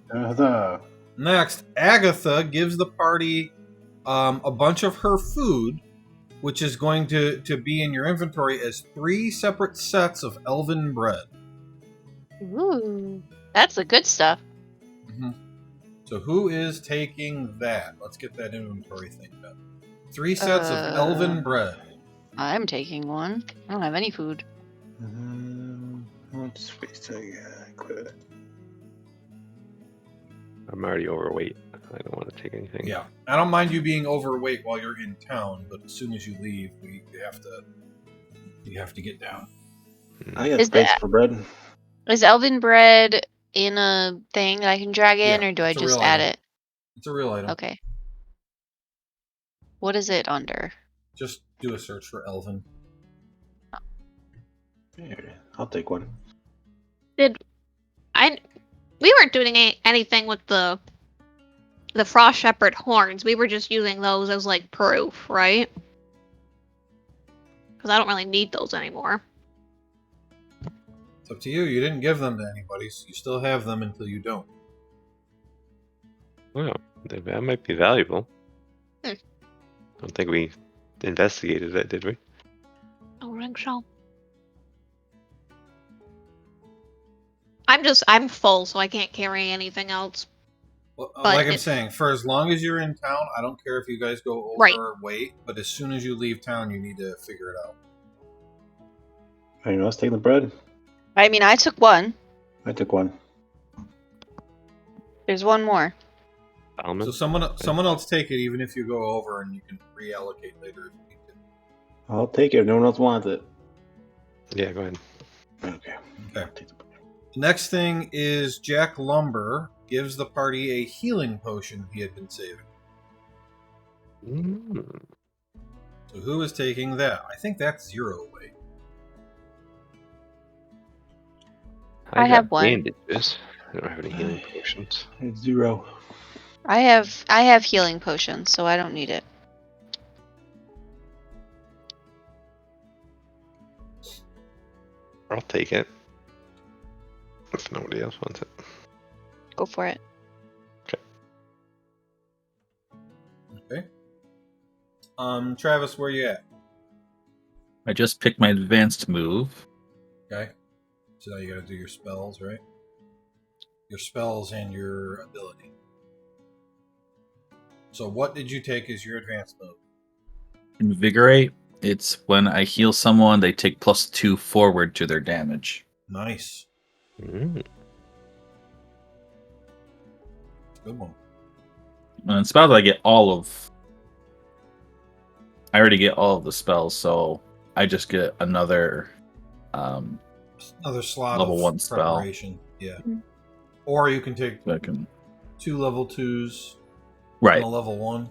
Next, Agatha gives the party a bunch of her food, which is going to be in your inventory as 3 separate sets of elven bread. Ooh. That's the good stuff. Mm-hmm. So who is taking that? Let's get that inventory thing done. 3 sets of elven bread. I'm taking one. I don't have any food. Let's space quit. I'm already overweight. I don't want to take anything. Yeah, I don't mind you being overweight while you're in town, but as soon as you leave, we have to get down. I got Is space that- for bread. Is elven bread in a thing that I can drag in, Yeah, or do I it's a just real add item. it? It's a real item. Okay. What is it under? Just do a search for elven. Here, I'll take one. We weren't doing anything with the Frost Shepherd horns. We were just using those as like proof, right? Because I don't really need those anymore. It's up to you. You didn't give them to anybody, so you still have them until you don't. Well, that might be valuable. Hmm. I don't think we investigated that, did we? I don't think so. I'm full, so I can't carry anything else. Well, But like I'm it- saying, for as long as you're in town, I don't care if you guys go overweight, but as soon as you leave town, you need to figure it out. Anyone else taking the bread? I mean, I took one. I took one. There's one more. Salmon? So someone else take it, even if you go over, and you can reallocate later if you need to. I'll take it if no one else wants it. Yeah, go ahead. Okay. Okay. I'll take the bread. The next thing is Jack Lumber gives the party a healing potion he had been saving. Mm. So who is taking that? I think that's 0 weight. I have one. Bandages. I don't have any healing potions. It's 0. I have healing potions, so I don't need it. I'll take it. If nobody else wants it. Go for it. Okay. Travis, where you at? I just picked my advanced move. Okay. So now you gotta do your spells, right? Your spells and your ability. So what did you take as your advanced move? Invigorate. It's when I heal someone, they take +2 forward to their damage. Nice. Mm. Good one. And in spells, I get all of. I already get all of the spells, so I just get another. Another slot Level of 1 spell. preparation. Yeah. Or you can take I can. 2 level 2s Right. and a level 1.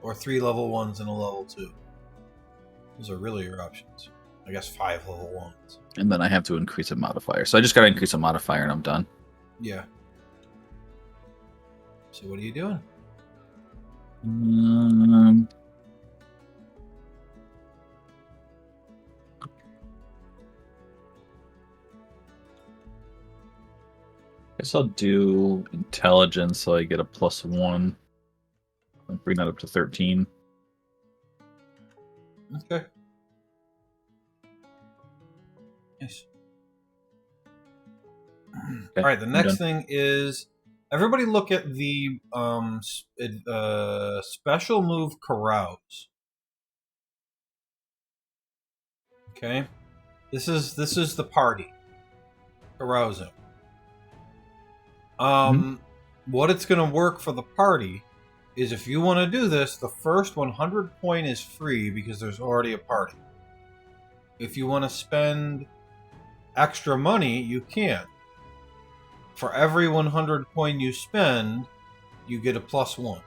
or 3 level 1s and a level 2. Those are really your options. I guess 5 level 1s. And then I have to increase a modifier. So I just got to increase a modifier and I'm done. Yeah. So what are you doing? Guess I'll do intelligence so I get a +1. I'll bring that up to 13. Okay. Yes. Okay, All right. The I'm next done. thing is everybody look at the special move carouse. Okay. This is the party carousing. What it's going to work for the party is if you want to do this, the first 100 coin is free because there's already a party. If you want to spend extra money, you can. For every 100 coin you spend, you get a +1.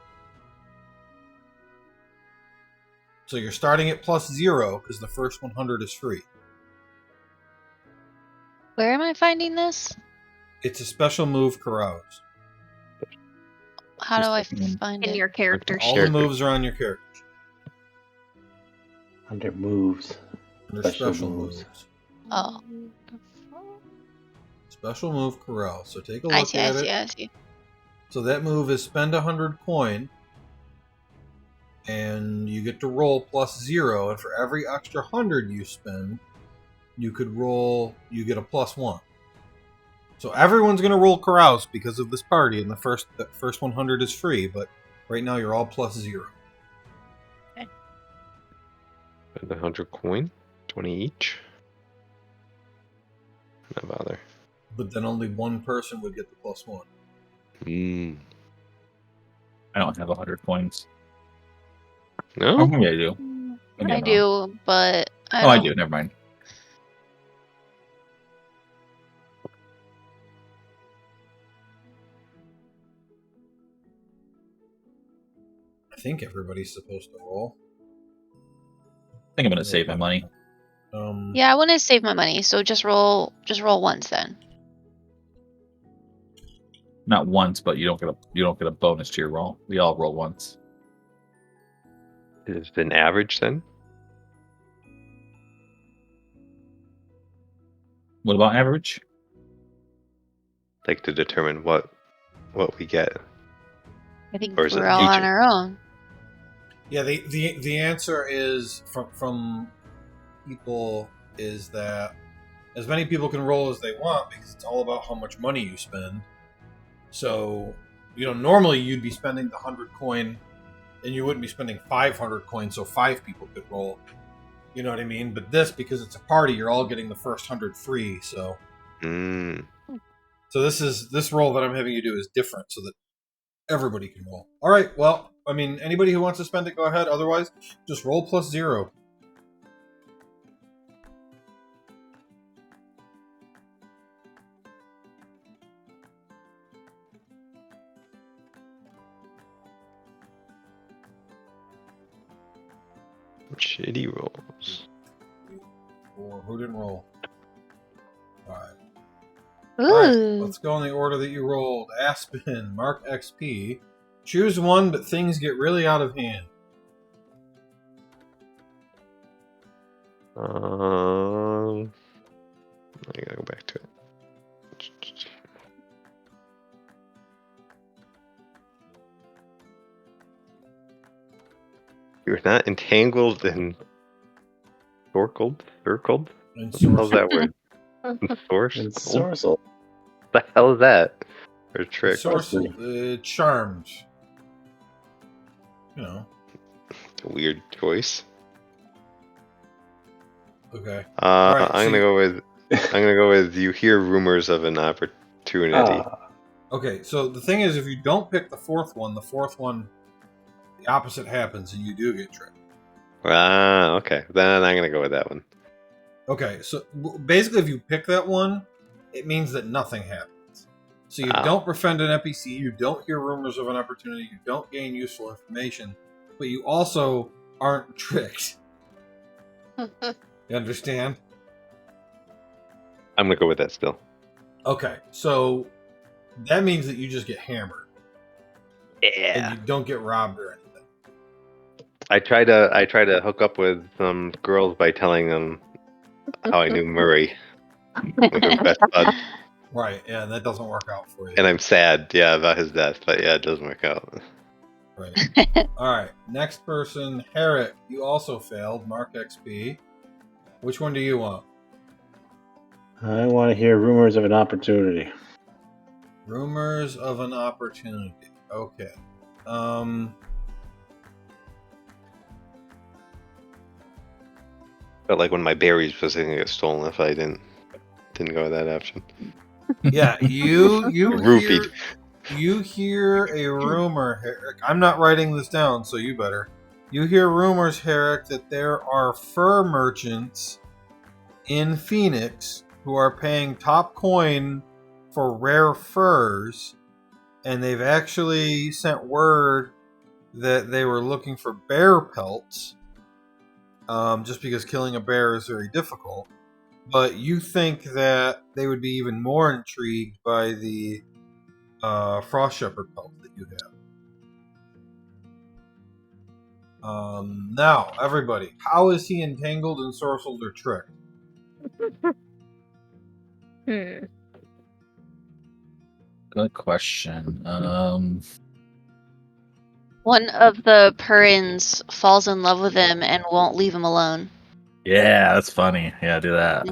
So you're starting at +0 because the first 100 is free. Where am I finding this? It's a special move carouse. How do I Just like, find In it? your character All sheet. the moves are on your character. Under moves. Under Special special moves. moves. Oh, Special move carouse. So take a I look see, I at see, it. I see. So that move is spend 100 coin, and you get to roll +0. And for every extra 100 you spend, you get a +1. So everyone's going to roll carouse because of this party, and the first 100 is free. But right now you're all +0. And 100 coin, 20 each. No bother. But then only one person would get the +1. I don't have 100 coins. No. Oh, maybe I do. Maybe I I'm wrong. do, but I Oh, I don't. do. Never mind. I think everybody's supposed to roll. I think I'm going to save my money. Yeah, I want to save my money, so just roll once then. Not once, but you don't get a bonus to your roll. We all roll once. Is it an average then? What about average? Like to determine what we get. I think Or is it we're all on future? our own. Yeah, the answer is from people is that as many people can roll as they want because it's all about how much money you spend. So, normally you'd be spending the 100 coin and you wouldn't be spending 500 coins so 5 people could roll. You know what I mean? But this, because it's a party, you're all getting the first 100 free, so So this roll that I'm having you do is different so that everybody can roll. All right, well, I mean, anybody who wants to spend it, go ahead. Otherwise, just roll +0. Shitty rolls. Or who didn't roll? All right. Ooh. All right, let's go in the order that you rolled. Aspen, mark XP. Choose one, but things get really out of hand. I gotta go back to it. You're not entangled and circled. And How's that word? Source. And What Sorcel. the hell is that? Or trick? Sorcery. Charmed. It's a weird choice. Okay. I'm so gonna go with you hear rumors of an opportunity. Okay, so the thing is, if you don't pick the fourth one, the opposite happens and you do get tricked. Okay. Then I'm gonna go with that one. Okay, so basically, if you pick that one, it means that nothing happens. So you don't befriend an NPC, you don't hear rumors of an opportunity, you don't gain useful information, but you also aren't tricked. You understand? I'm gonna go with that still. Okay, so that means that you just get hammered. Yeah. And you don't get robbed or anything. I try to hook up with some girls by telling them how I knew Murray. We're best buds. Right, yeah, that doesn't work out for you. And I'm sad, about his death, but it doesn't work out. Right. Alright, next person, Herrick. You also failed. Mark XP. Which one do you want? I want to hear rumors of an opportunity. Rumors of an opportunity. Okay. Felt like when my berries was going to get stolen if I didn't go with that option. Yeah, you Roofied. you hear a rumor, Herrick. I'm not writing this down, so you better. You hear rumors, Herrick, that there are fur merchants in Phoenix who are paying top coin for rare furs, and they've actually sent word that they were looking for bear pelts, just because killing a bear is very difficult. But you think that they would be even more intrigued by the frost shepherd pelt that you have. Now, everybody, how is he entangled, ensorcelled, or tricked? Good question. One of the Purins falls in love with him and won't leave him alone. Yeah, that's funny. Yeah, do that.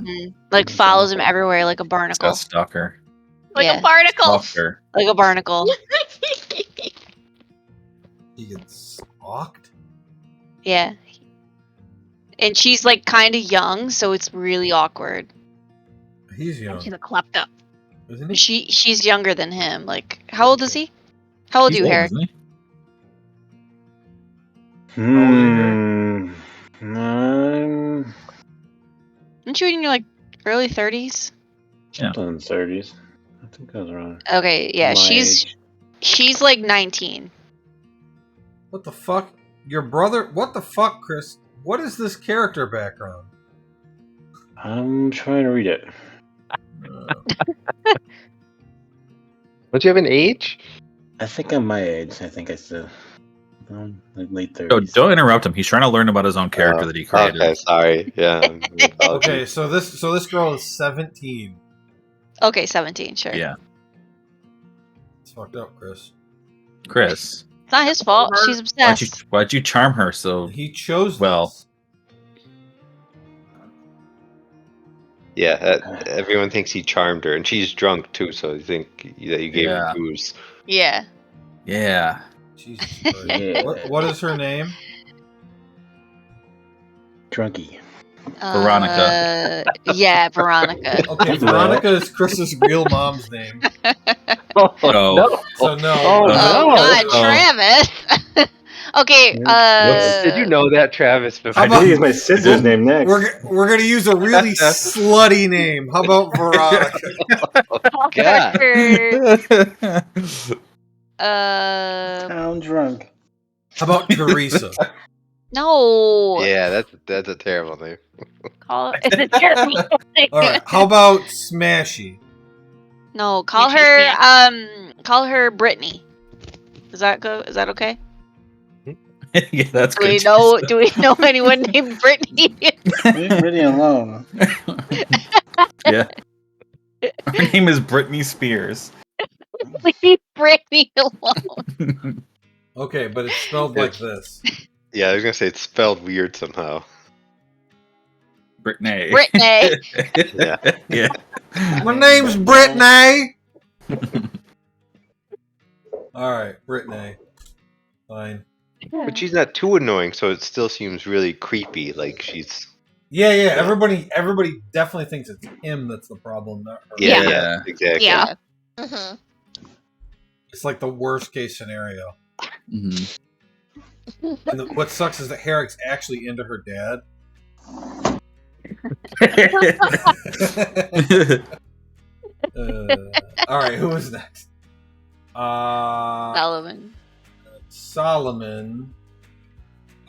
Like follows him everywhere like a It's barnacle. got stalker. Like Yeah. a barnacle. Stalker. Like a barnacle. He gets stalked? Yeah. And she's like kind of young, so it's really awkward. He's young, She's a klepto. isn't he? She's younger than him. Like, how old is he? How old are He's you, old, Harry? isn't he? I'm Aren't you in your like early 30s? something in the 30s. I think I was around. Okay, yeah, my she's age. she's like 19. What the fuck? Your brother? What the fuck, Chris? What is this character background? I'm trying to read it. Don't you have an age? I think I'm my age. I think I still like late 30s. Oh, don't interrupt him. He's trying to learn about his own character that he created. Okay, sorry. Yeah. Okay, so this girl is 17. Okay, 17, sure. Yeah. It's fucked up, Chris. Chris, It's not his fault. She's obsessed. why'd you charm her so He chose well? this. Yeah, everyone thinks he charmed her, and she's drunk too, so I think that you gave her booze. Yeah. Yeah. Jesus Christ. Yeah. What is her name? Drunky. Veronica. Yeah, Veronica. Okay, Veronica is Chris's real mom's name. No. So no. Oh, no. God, Oh. Travis. Okay, Did you know that, Travis? Before? How I about- did use my sister's name next. We're gonna use a really slutty name. How about Veronica? God. Town drunk. How about Teresa? No. Yeah, that's a terrible name. Call it's a terrible thing. All right. How about Smashy? No, call Which is her call her Brittany. Does that go? Is that okay? Yeah, that's Do we good. know? Do we know anyone named Brittany? Leave Brittany alone. Yeah. Her name is Britney Spears. Leave Brittany alone. Okay, but it's spelled like this. Yeah, I was gonna say it's spelled weird somehow. Brittany. Brittany. Yeah. Yeah. My name's Brittany. All right, Brittany. Fine. But she's not too annoying, so it still seems really creepy. Like she's. Yeah. Everybody definitely thinks it's him that's the problem, not her. Yeah, Yeah. exactly. Yeah. Mm-hmm. It's like the worst case scenario. Mhm. And what sucks is that Herrick's actually into her dad. All right, who is next? Solomon. Solomon.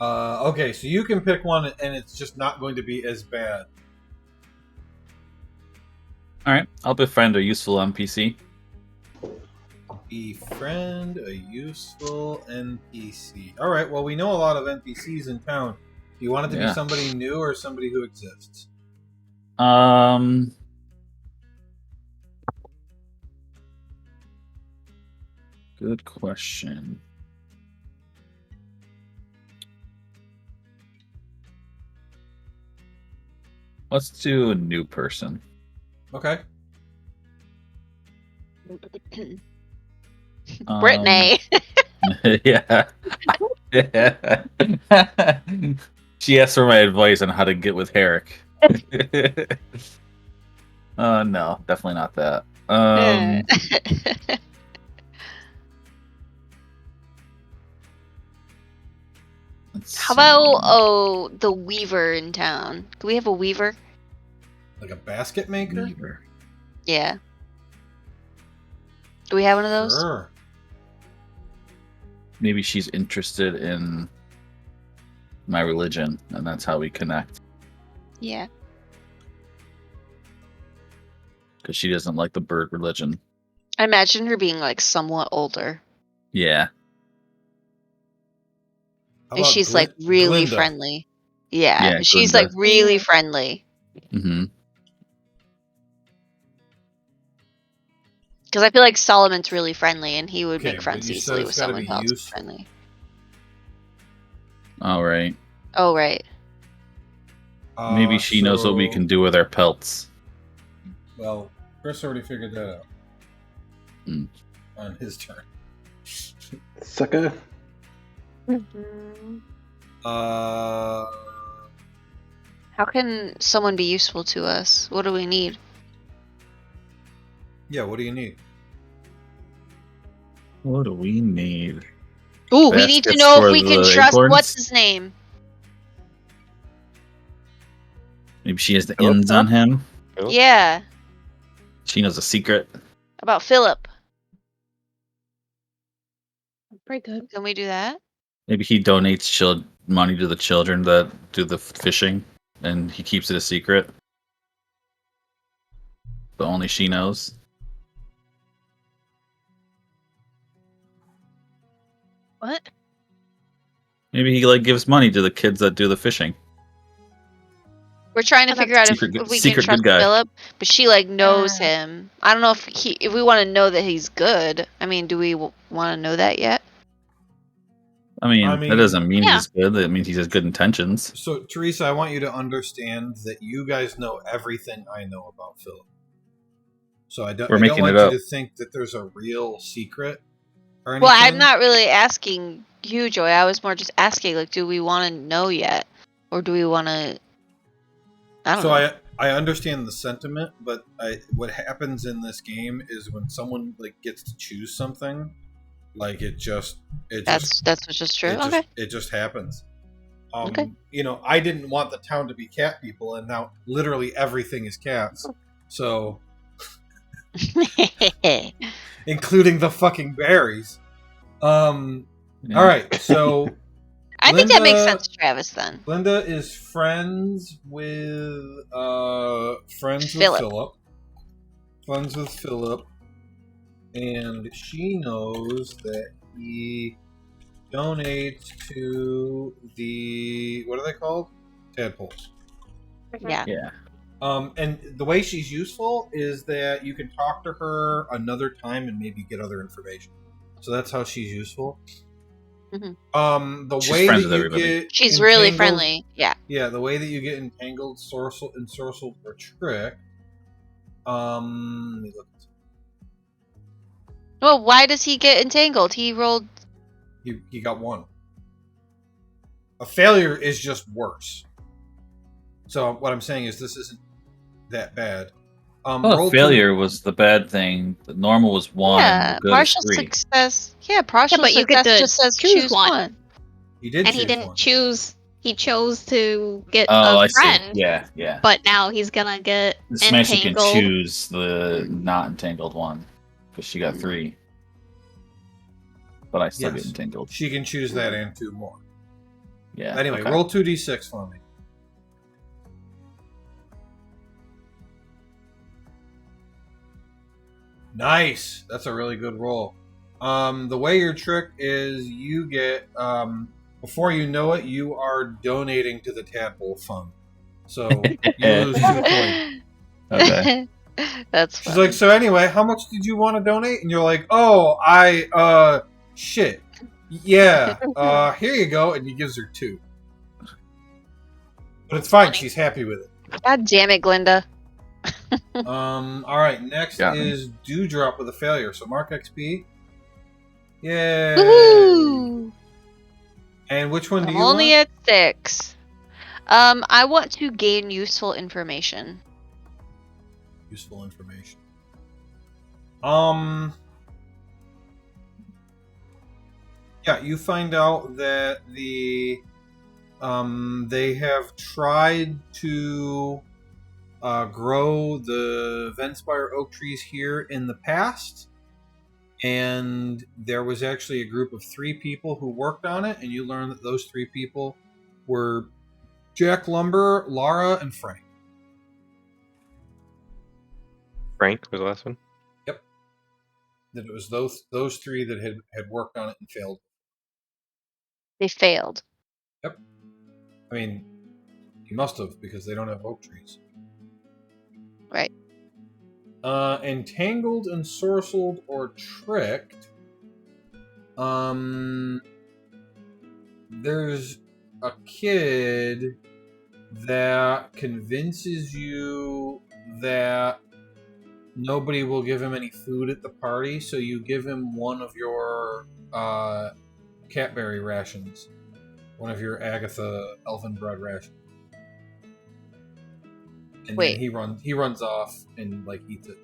Okay, so you can pick one, and it's just not going to be as bad. All right, I'll befriend a useful NPC. Befriend a useful NPC. All right. Well, we know a lot of NPCs in town. Do you want it to be Yeah. somebody new or somebody who exists? Good question. Let's do a new person. Okay. Brittany. Yeah. She asked for my advice on how to get with Herrick. No, definitely not that. How about the weaver in town? Do we have a weaver? Like a basket maker? Weaver. Yeah. Do we have one of those? Sure. Maybe she's interested in my religion, and that's how we connect. Yeah. Because she doesn't like the bird religion. I imagine her being like somewhat older. Yeah. How And about she's like really Glinda? friendly. Yeah. Yeah, She's Glinda. like really friendly. Mm-hmm. Because I feel like Solomon's really friendly and he would Okay, make friends but you said easily it's with gotta someone be else useful. friendly. All right. Oh, right. Maybe she knows what we So- can do with our pelts. Well, Chris already figured that out. Hmm. On his turn. Sucker. Uh, How can someone be useful to us? What do we need? yeah, what do you need? What do we need? Ooh, we need to Baskets know for if we can the trust acorns? what's his name. Maybe she has the Philip? ins on him. Philip? Yeah. She knows a secret. About Philip. Pretty good. Can we do that? Maybe he donates money to the children that do the fishing, and he keeps it a secret. But only she knows. What? Maybe he gives money to the kids that do the fishing. We're trying to Oh, that's figure out secret if good- we can secret trust good guy. Philip, but she knows Yeah. him. I don't know if we want to know that he's good. I mean, do we want to know that yet? I mean, I that mean- doesn't mean Yeah. he's good. That means he has good intentions. So, Teresa, I want you to understand that you guys know everything I know about Philip. So I don't We're making want it you up. to think that there's a real secret or anything. Well, I'm not really asking you, Joy. I was more just asking, do we want to know yet, or do we want to? I don't So know. I understand the sentiment, but what happens in this game is when someone gets to choose something, That's just true. Okay. It just happens. Okay. I didn't want the town to be cat people, and now literally everything is cats. So, including the fucking berries. Yeah. All right, so I think that makes Linda- sense, Travis. Then Linda is friends with Philip. Philip. Friends with Philip, and she knows that he donates to the what are they called? Tadpoles. Yeah. Yeah. And the way she's useful is that you can talk to her another time and maybe get other information. So that's how she's useful. Mhm. The She's way friends that with you everybody. get She's really entangled- friendly. Yeah. Yeah, the way that you get entangled, ensorcelled, or tricked. Let me look. Well, why does he get entangled? He rolled. He got one. A failure is just worse. So what I'm saying is this isn't that bad. Well, roll failure was the bad thing. The normal was 1. Yeah, the good partial is 3. success. Yeah, partial but you success get to just says choose choose one. one. He did And choose he didn't one. choose. He chose to get Oh, a I friend, see. Yeah, yeah. but now he's gonna get Smash can entangled. choose the not entangled one because she got 3. But I still Yes. get entangled. She can choose that and 2 more. Yeah. Anyway, okay. roll 2d6 for me. Nice. That's a really good roll. The way your trick is, you get before you know it, you are donating to the Tadpole Fund. So you lose 2 points. Okay. That's She's funny. like, so anyway, how much did you want to donate? And you're like, oh, shit. Yeah, here you go. And he gives her 2. But it's fine. Funny. She's happy with it. God damn it, Glinda. All right, next Got me. is Dewdrop with a failure. So mark XP. Yay. Woohoo! And which one do I'm you only want? at 6. I want to gain useful information. Useful information. Yeah, you find out that they have tried to grow the Venspire oak trees here in the past, and there was actually a group of 3 people who worked on it, and you learn that those 3 people were Jack Lumber, Lara, and Frank. Frank was the last one. Yep. That it was those 3 that had worked on it and failed. They failed. Yep. I mean, he must have, because they don't have oak trees. Right. Entangled, ensorcelled, or tricked. There's a kid that convinces you that nobody will give him any food at the party, so you give him one of your catberry rations, one of your Agatha elven bread rations, and Wait. then he runs off and like eats it.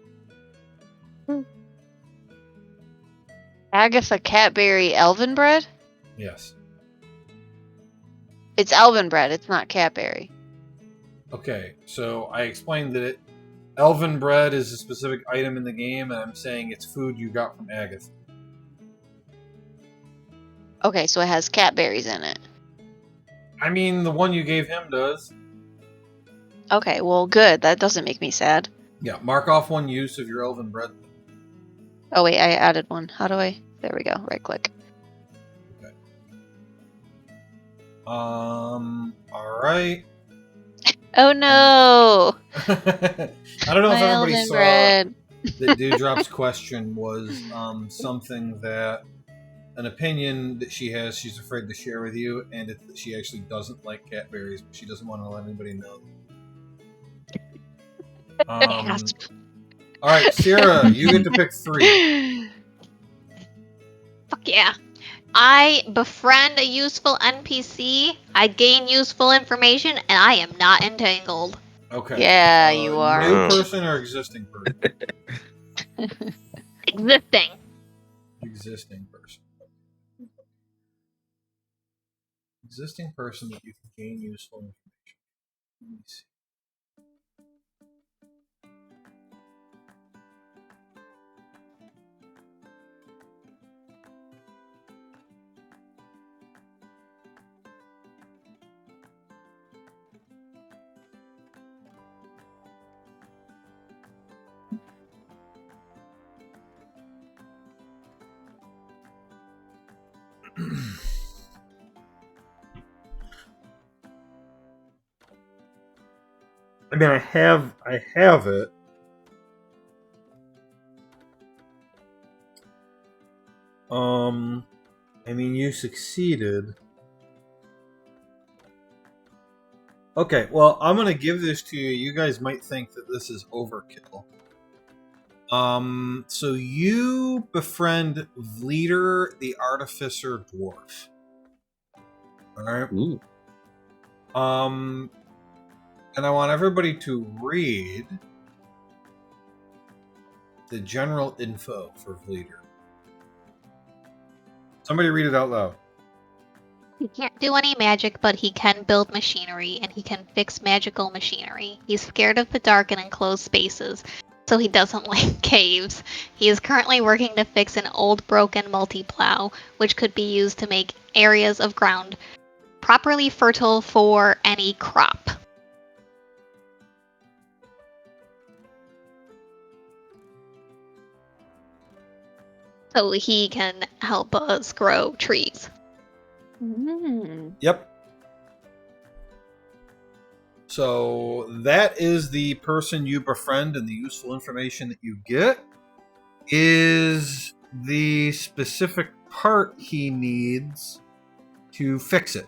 Agatha Catberry Elven bread? Yes. It's Elven bread, it's not Catberry. Okay, so I explained that elven bread is a specific item in the game, and I'm saying it's food you got from Agatha. Okay, so it has catberries in it. I mean, the one you gave him does. Okay, well, good. That doesn't make me sad. Yeah, mark off one use of your elven bread. Oh, wait, I added one. How do I? There we go. Right click. Okay. Alright. Oh, no! I don't know if My everybody elven saw bread. that Dewdrop's question was something that an opinion that she has, she's afraid to share with you, and it's that she actually doesn't like catberries, but she doesn't want to let anybody know. Alright, Sierra, you get to pick 3. Fuck yeah. I befriend a useful NPC, I gain useful information, and I am not entangled. Okay. Yeah, you are. New person or existing person? Existing. Existing person. Existing person that you can gain useful information. Let me see. I mean, I have it. I mean, you succeeded. Okay, well, I'm gonna give this to you. You guys might think that this is overkill. So you befriend Vleeter, the Artificer Dwarf. Alright? Ooh. And I want everybody to read the general info for Vleeter. Somebody read it out loud. He can't do any magic, but he can build machinery, and he can fix magical machinery. He's scared of the dark and enclosed spaces, so he doesn't like caves. He is currently working to fix an old broken multi-plow, which could be used to make areas of ground properly fertile for any crop. So he can help us grow trees. Yep. So that is the person you befriend, and the useful information that you get is the specific part he needs to fix it.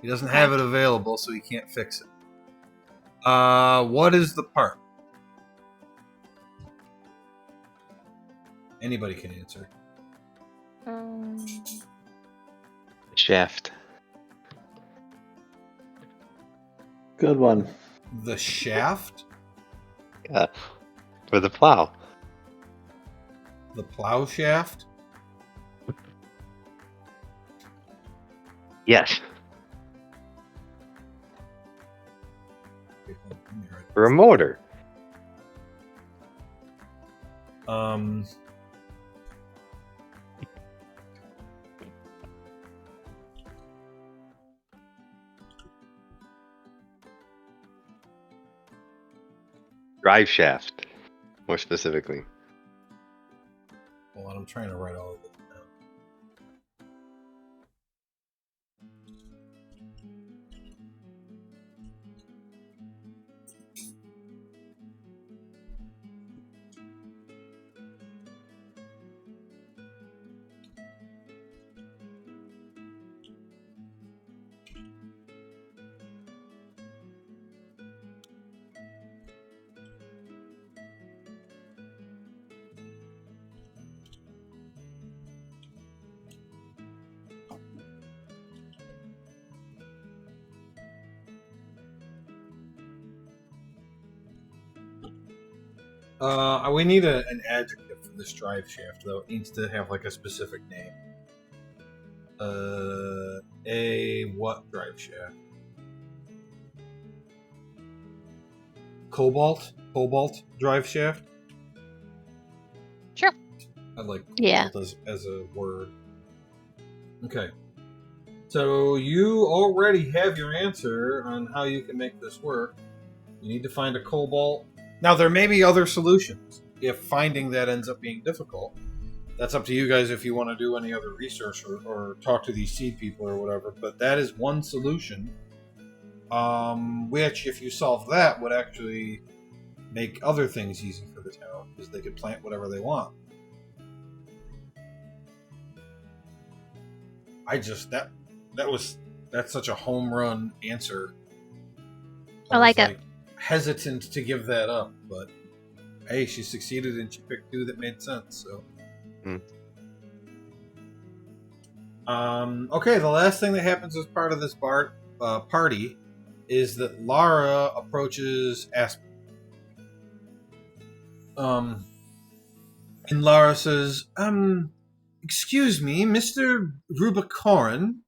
He doesn't have it available, so he can't fix it. What is the part? Anybody can answer. Shaft. Good one. The shaft? Yeah. For the plow. The plow shaft? Yes. Okay, hold on, let me write For a this. motor. Drive shaft, more specifically. Hold on, I'm trying to write all of it down. We need an adjective for this drive shaft, though. It needs to have like a specific name. A what drive shaft? Cobalt drive shaft. Sure. I like Yeah. cobalt as a word. Okay. So you already have your answer on how you can make this work. You need to find a cobalt. Now, there may be other solutions. If finding that ends up being difficult, that's up to you guys if you want to do any other research or talk to these seed people or whatever. But that is one solution, which, if you solve that, would actually make other things easy for the town, because they could plant whatever they want. That's such a home run answer. I like was it. Hesitant to give that up, but hey, she succeeded and she picked two that made sense. So, okay. The last thing that happens as part of this party is that Lara approaches Aspen. And Lara says, excuse me, Mr. Rubicorin.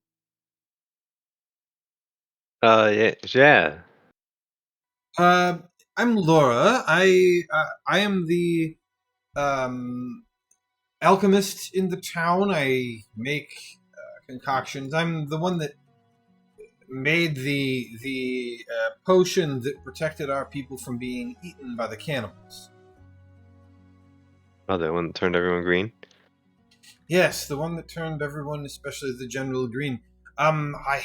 Yeah. I'm Laura. I am the alchemist in the town. I make concoctions. I'm the one that made the potion that protected our people from being eaten by the cannibals. Oh, that one that turned everyone green? Yes, the one that turned everyone, especially the General, green. I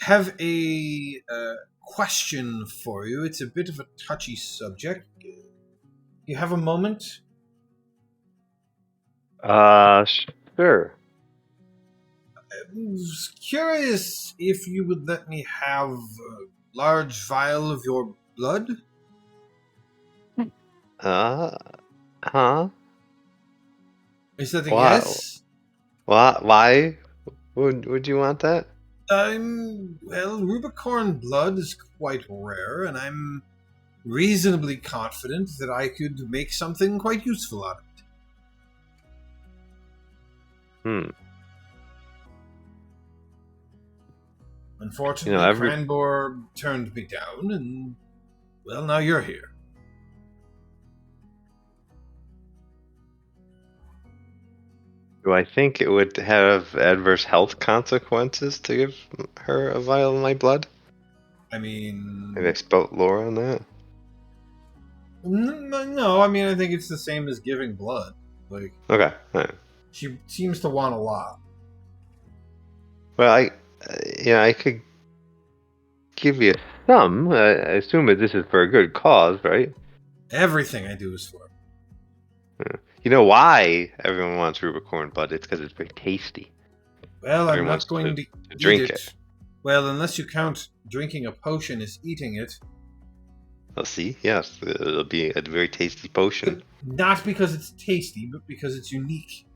have a question for you. It's a bit of a touchy subject. You have a moment? Sure. I was curious if you would let me have a large vial of your blood. Huh? Is that a Why? yes? Why would you want that? Well, Rubicorn blood is quite rare, and I'm reasonably confident that I could make something quite useful out of it. Unfortunately, Cranbor turned me down, and, well, now you're here. Do I think it would have adverse health consequences to give her a vial of my blood? I mean, Maybe I spout lore on that. no. I mean, I think it's the same as giving blood. Like, Okay. All right. she seems to want a lot. Well, I could give you some. I assume that this is for a good cause, right? Everything I do is for. You know why everyone wants Rubicorn blood? It's because it's very tasty. Well, I'm Everyone not wants going to to eat drink it. it. Well, unless you count drinking a potion as eating it. I'll see. Yes, it'll be a very tasty potion. But not because it's tasty, but because it's unique.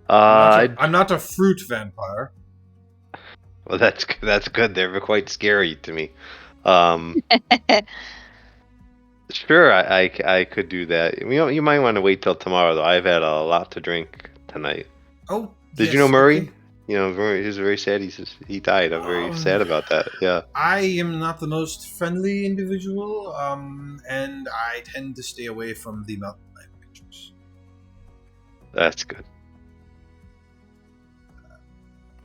I'm not a fruit vampire. Well, that's good. They're quite scary to me. Sure, I could do that. You might want to wait till tomorrow, though. I've had a lot to drink tonight. Oh, Did yes, you know Murray? okay. You know, he was very sad. He died. I'm very sad about that. Yeah. I am not the most friendly individual, and I tend to stay away from the mountain lion pictures. That's good.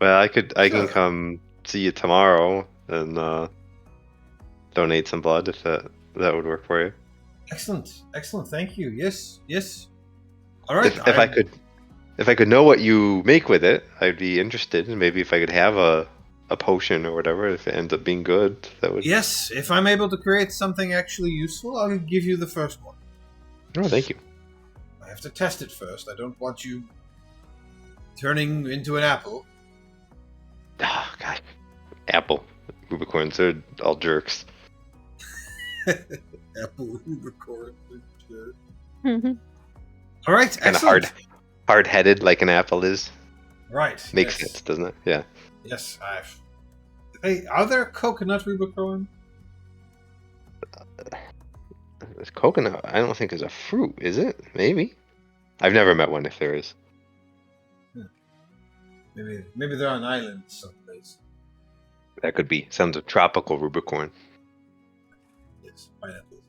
Well, I Sure. can come see you tomorrow and donate some blood if that would work for you. Excellent. Thank you. Yes. All right. If I could know what you make with it, I'd be interested. And maybe if I could have a potion or whatever, if it ends up being good, that would. Yes, if I'm able to create something actually useful, I'll give you the first one. Oh, thank you. I have to test it first. I don't want you turning into an apple. Oh, God. Apple. Rubicorns, they're all jerks. Apple unicorn. Mm-hmm. All right, Kind of excellent. hard-headed like an apple is. Right. Makes yes. sense, doesn't it? Yeah. Yes, I've. Hey, are there coconut Rubicorn? Coconut, I don't think is a fruit, is it? Maybe. I've never met one if there is. Maybe they're on islands someplace. That could be. Sounds a tropical Rubicorn. Yes, pineapples.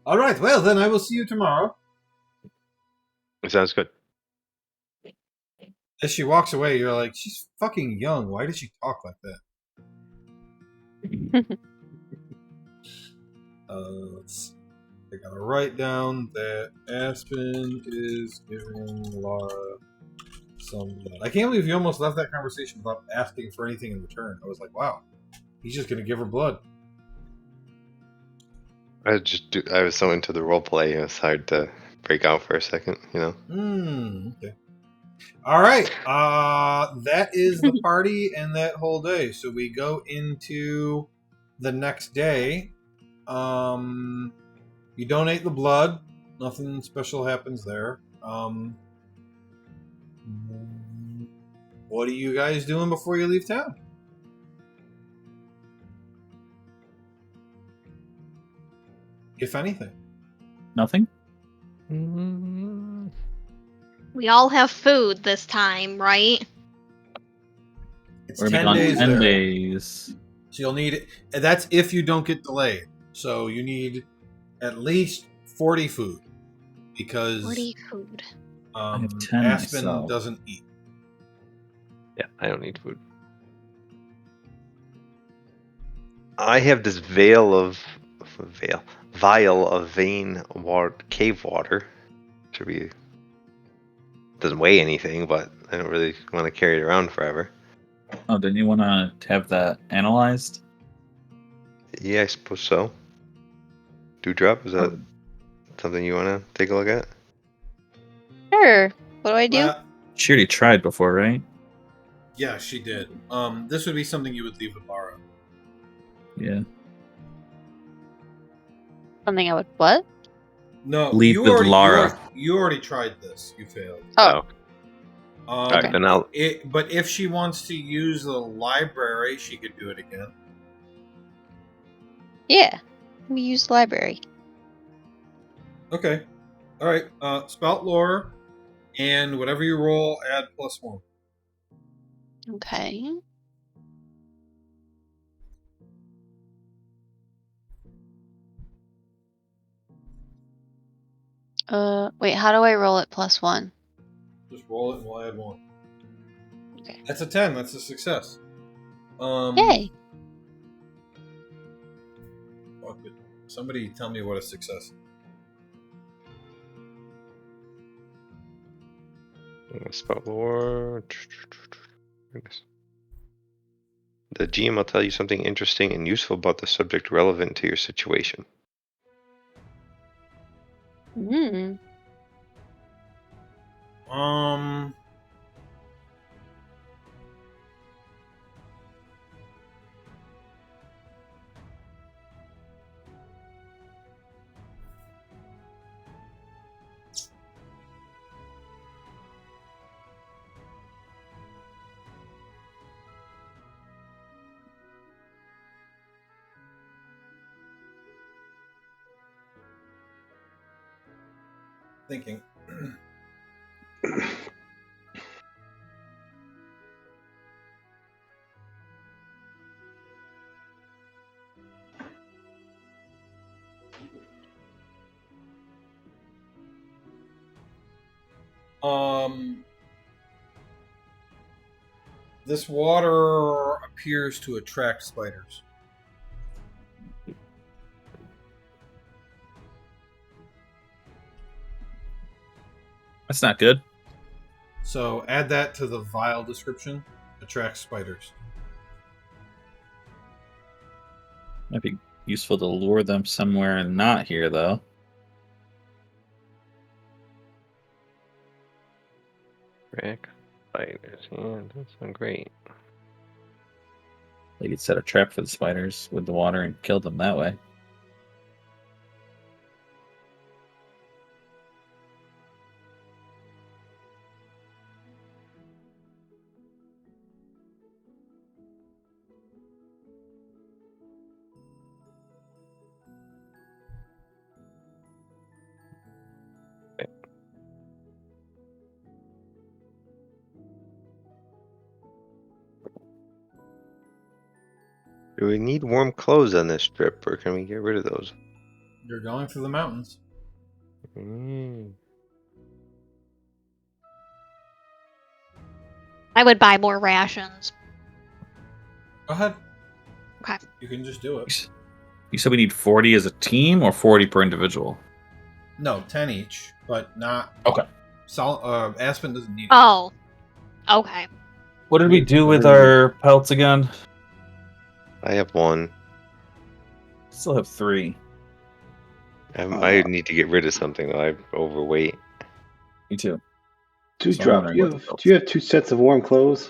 All right, well, then I will see you tomorrow. It sounds good. As she walks away, you're like, she's fucking young. Why does she talk like that? Let's see. I gotta write down that Aspen is giving Laura some blood. I can't believe you almost left that conversation without asking for anything in return. I was like, wow, he's just gonna give her blood. I was so into the role play, it was hard to break out for a second, you know? Okay. All right. That is the party and that whole day. So we go into the next day. You donate the blood. Nothing special happens there. What are you guys doing before you leave town? If anything. Nothing? We all have food this time, right? It's We're 10 gonna be days gone 10 there. days. So you'll need, that's if you don't get delayed. So you need at least 40 food. Because 40 food. I have 10 Aspen myself. doesn't eat. Yeah, I don't need food. I have this vial of vein cave water. Should be doesn't weigh anything, but I don't really want to carry it around forever. Oh, didn't you want to have that analyzed? Yeah, I suppose so. Dewdrop, is that something you want to take a look at? Sure. What do I do? She already tried before, right? Yeah, she did. This would be something you would leave with Lara. Yeah. Something I would what? No, Leave with Lara. You already tried this. You failed. Oh. All right, then I'll. But if she wants to use the library, she could do it again. Yeah. We use the library. Okay. All right. Spout lore, and whatever you roll, add +1. Okay. Wait, how do I roll it +1? Just roll it and we'll add 1. Okay. That's a 10. That's a success. Yay! Fuck it. Somebody tell me what a success is. Spell lore. The GM will tell you something interesting and useful about the subject relevant to your situation. Hmm. Thinking. This water appears to attract spiders. That's not good. So add that to the vial description. Attracts spiders. Might be useful to lure them somewhere and not here, though. Rick, spiders. Yeah, that's not great. They could set a trap for the spiders with the water and kill them that way. Do we need warm clothes on this trip, or can we get rid of those? You're going through the mountains. I would buy more rations. Go ahead. Okay. You can just do it. You said we need 40 as a team or 40 per individual? No, 10 each, but not. Okay. Aspen doesn't need it. Oh. Okay. What did we do with our pelts again? I have 1. Still have 3. I need to get rid of something, though. I'm overweight. Me too. Two So I'm drop. wondering Do what the belts- you have 2 sets of warm clothes?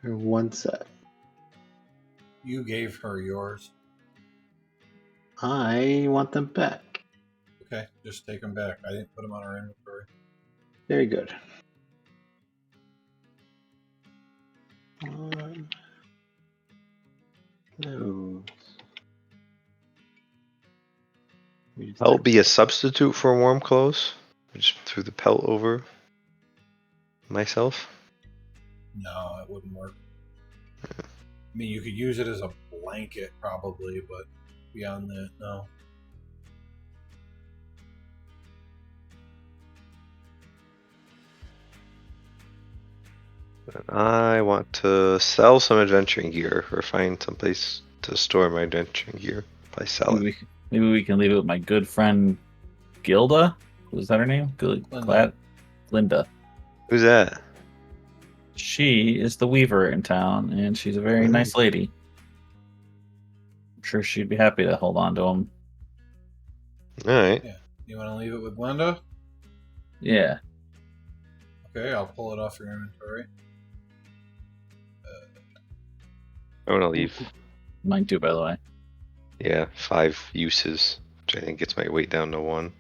Or 1 set? You gave her yours. I want them back. Okay, just take them back. I didn't put them on our inventory. Very good. No. I'll be a substitute for warm clothes. I just threw the pelt over myself. No, it wouldn't work. I mean, you could use it as a blanket, probably, but beyond that, no. I want to sell some adventuring gear or find some place to store my adventuring gear. Probably sell it. Maybe we can leave it with my good friend Gilda. Was that her name? Linda. Who's that? She is the weaver in town, and she's a very nice lady. I'm sure she'd be happy to hold on to him. All right. Yeah. You want to leave it with Glenda? Yeah. Okay, I'll pull it off your inventory. I want to leave. Mine too, by the way. Yeah, 5 uses, which I think gets my weight down to 1.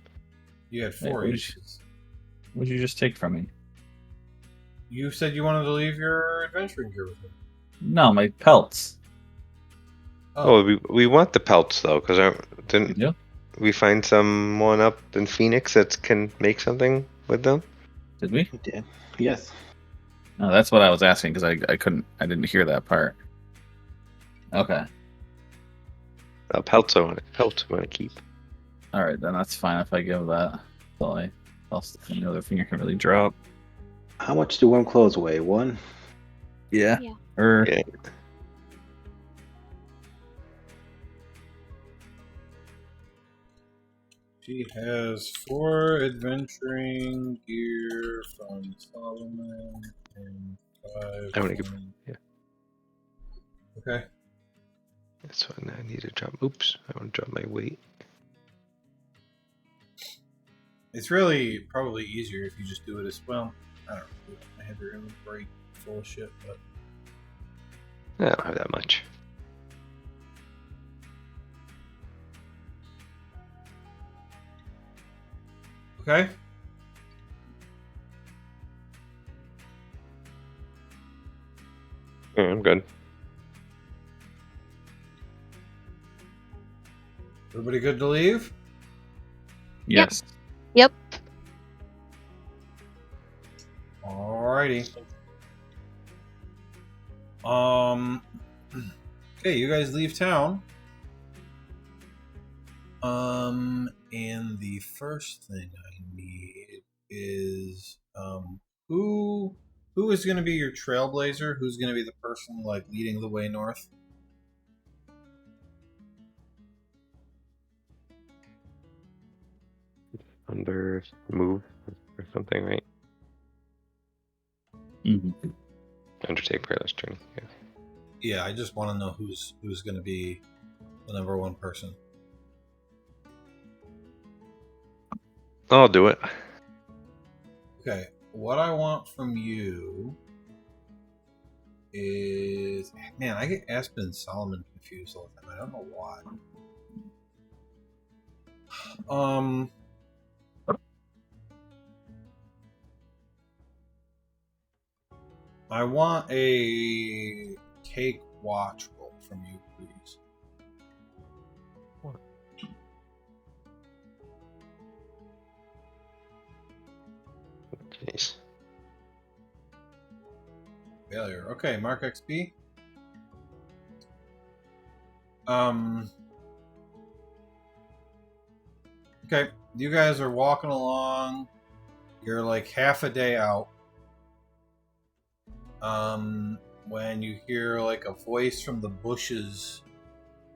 You had 4 Wait, uses. What'd you just take from me? You said you wanted to leave your adventuring gear with me. No, my pelts. Oh, we want the pelts though, because didn't You do? we find someone up in Phoenix that can make something with them? Did we? You did. Yes. No, that's what I was asking because I didn't hear that part. Okay. Pelts I want to keep. All right, then that's fine if I give that. Else any other thing I can really drop. How much do warm clothes weigh? 1? Yeah. Yeah. Or Yeah. She has 4 adventuring gear from Solomon and 5 I want to from... Yeah. Okay. That's what I need to drop. Oops. I want to drop my weight. It's really probably easier if you just do it as well. I don't know. I have your inventory full of shit, but I don't have that much. okay. Yeah, I'm good. Everybody good to leave? yes. Yep. Alrighty. Okay, you guys leave town. And the first thing I need is who is going to be your trailblazer? Who's going to be the person like leading the way north? Under move or something, right? Mhm. Undertake perilous journey. Yeah. Yeah, I just want to know who's going to be the number one person. I'll do it. Okay, what I want from you is, man, I get Aspen and Solomon confused all the time. I don't know why. I want a take watch roll from you, please. Jeez. Failure. Okay, mark XP. Okay, you guys are walking along. You're like half a day out. When you hear like a voice from the bushes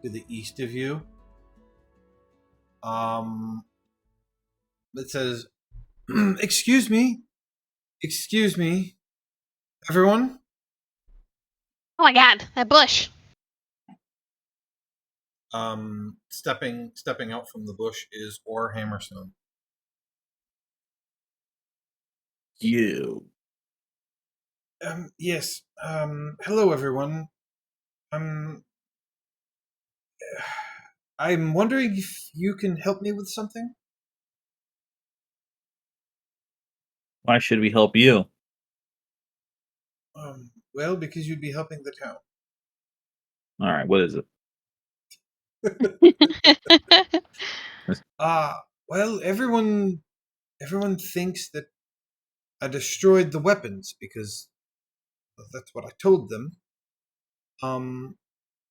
to the east of you. That says, "Excuse me, everyone." Oh my god, that bush. Stepping out from the bush is Or Hammerstone. You. Yes. Hello, everyone. Um, I'm wondering if you can help me with something. Why should we help you? Well, because you'd be helping the town. All right, what is it? Well, everyone thinks that I destroyed the weapons because that's what I told them.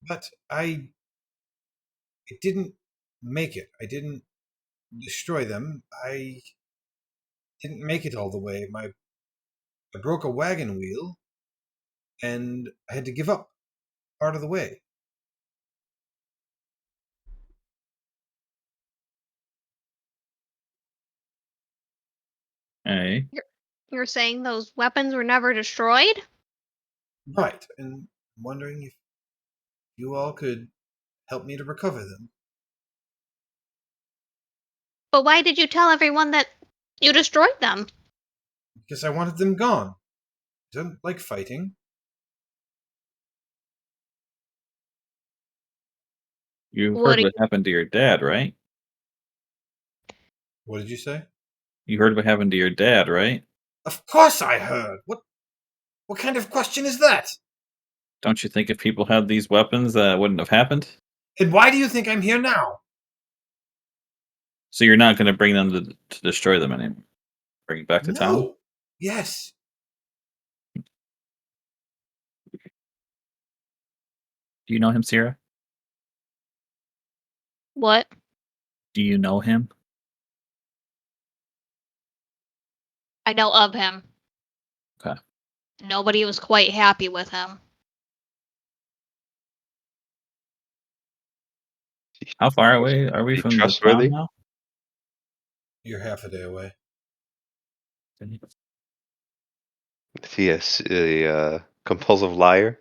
But I didn't make it. I didn't destroy them. I didn't make it all the way. I broke a wagon wheel, and I had to give up part of the way. Hey, You're saying those weapons were never destroyed? Right, and I'm wondering if you all could help me to recover them. But why did you tell everyone that you destroyed them? Because I wanted them gone. I don't like fighting. you What heard do what happened to your dad, right? What did you say? You heard what happened to your dad, right? Of course I heard. What kind of question is that? Don't you think if people had these weapons, that wouldn't have happened? And why do you think I'm here now? So you're not going to bring them to destroy them anymore? Bring it back to town? No. Yes. Do you know him, Sierra? What? Do you know him? I know of him. Okay. Nobody was quite happy with him. How far away are we He from the trustworthy? town now? You're half a day away. Is he a compulsive liar?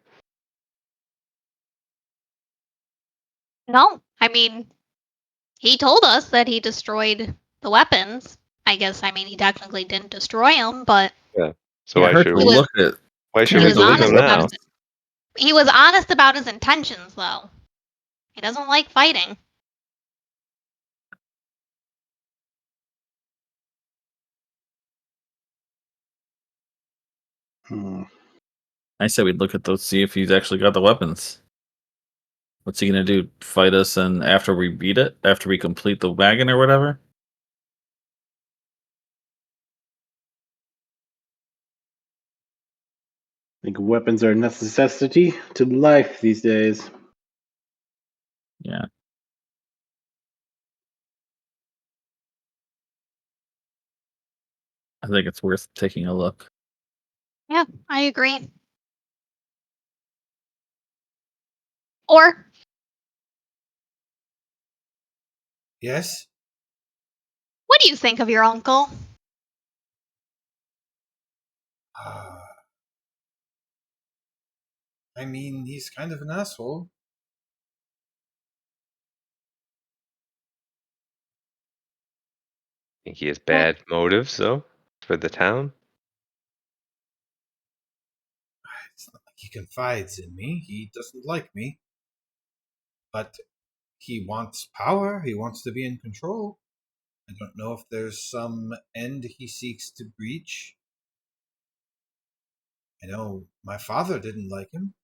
No, I mean, he told us that he destroyed the weapons. I guess, I mean, he technically didn't destroy them, but So Yeah, I why heard should to He we? was- look at. Why should he we was believe honest him about now? his. He was honest about his intentions, though. He doesn't like fighting. Hmm. I said we'd look at those, see if he's actually got the weapons. What's he gonna do? Fight us, and after we beat it, after we complete the wagon or whatever? I think weapons are a necessity to life these days. Yeah. I think it's worth taking a look. Yeah, I agree. Or Yes? what do you think of your uncle? Uh, I mean, he's kind of an asshole. Think he has bad motives though for the town? It's not like he confides in me. He doesn't like me. But he wants power. He wants to be in control. I don't know if there's some end he seeks to breach. I know my father didn't like him.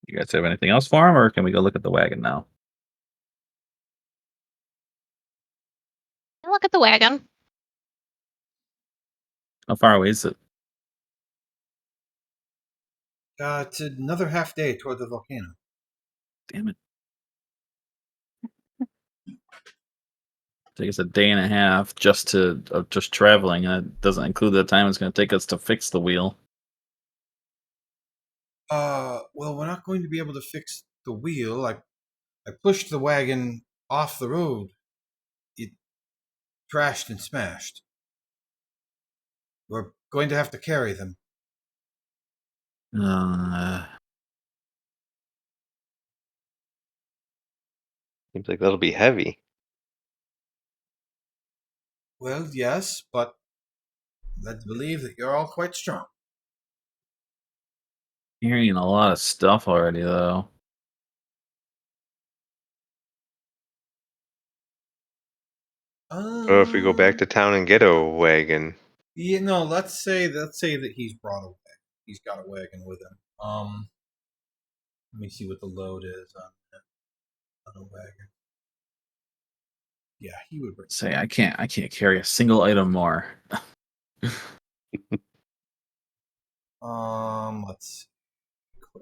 You guys have anything else for him, or can we go look at the wagon now? Look at the wagon. How far away is it? It's another half day toward the volcano. Damn it. Take us a day and a half just to just traveling, and it doesn't include the time it's going to take us to fix the wheel. Well, we're not going to be able to fix the wheel. I pushed the wagon off the road. It crashed and smashed. We're going to have to carry them. Seems like that'll be heavy. Well, yes, but let's believe that you're all quite strong. Carrying a lot of stuff already, though. Or if we go back to town and get a wagon. Yeah, no. Let's say that he's brought a wagon. He's got a wagon with him. Let me see what the load is on a wagon. Yeah, he would bring. Say I can't carry a single item more. Let's see.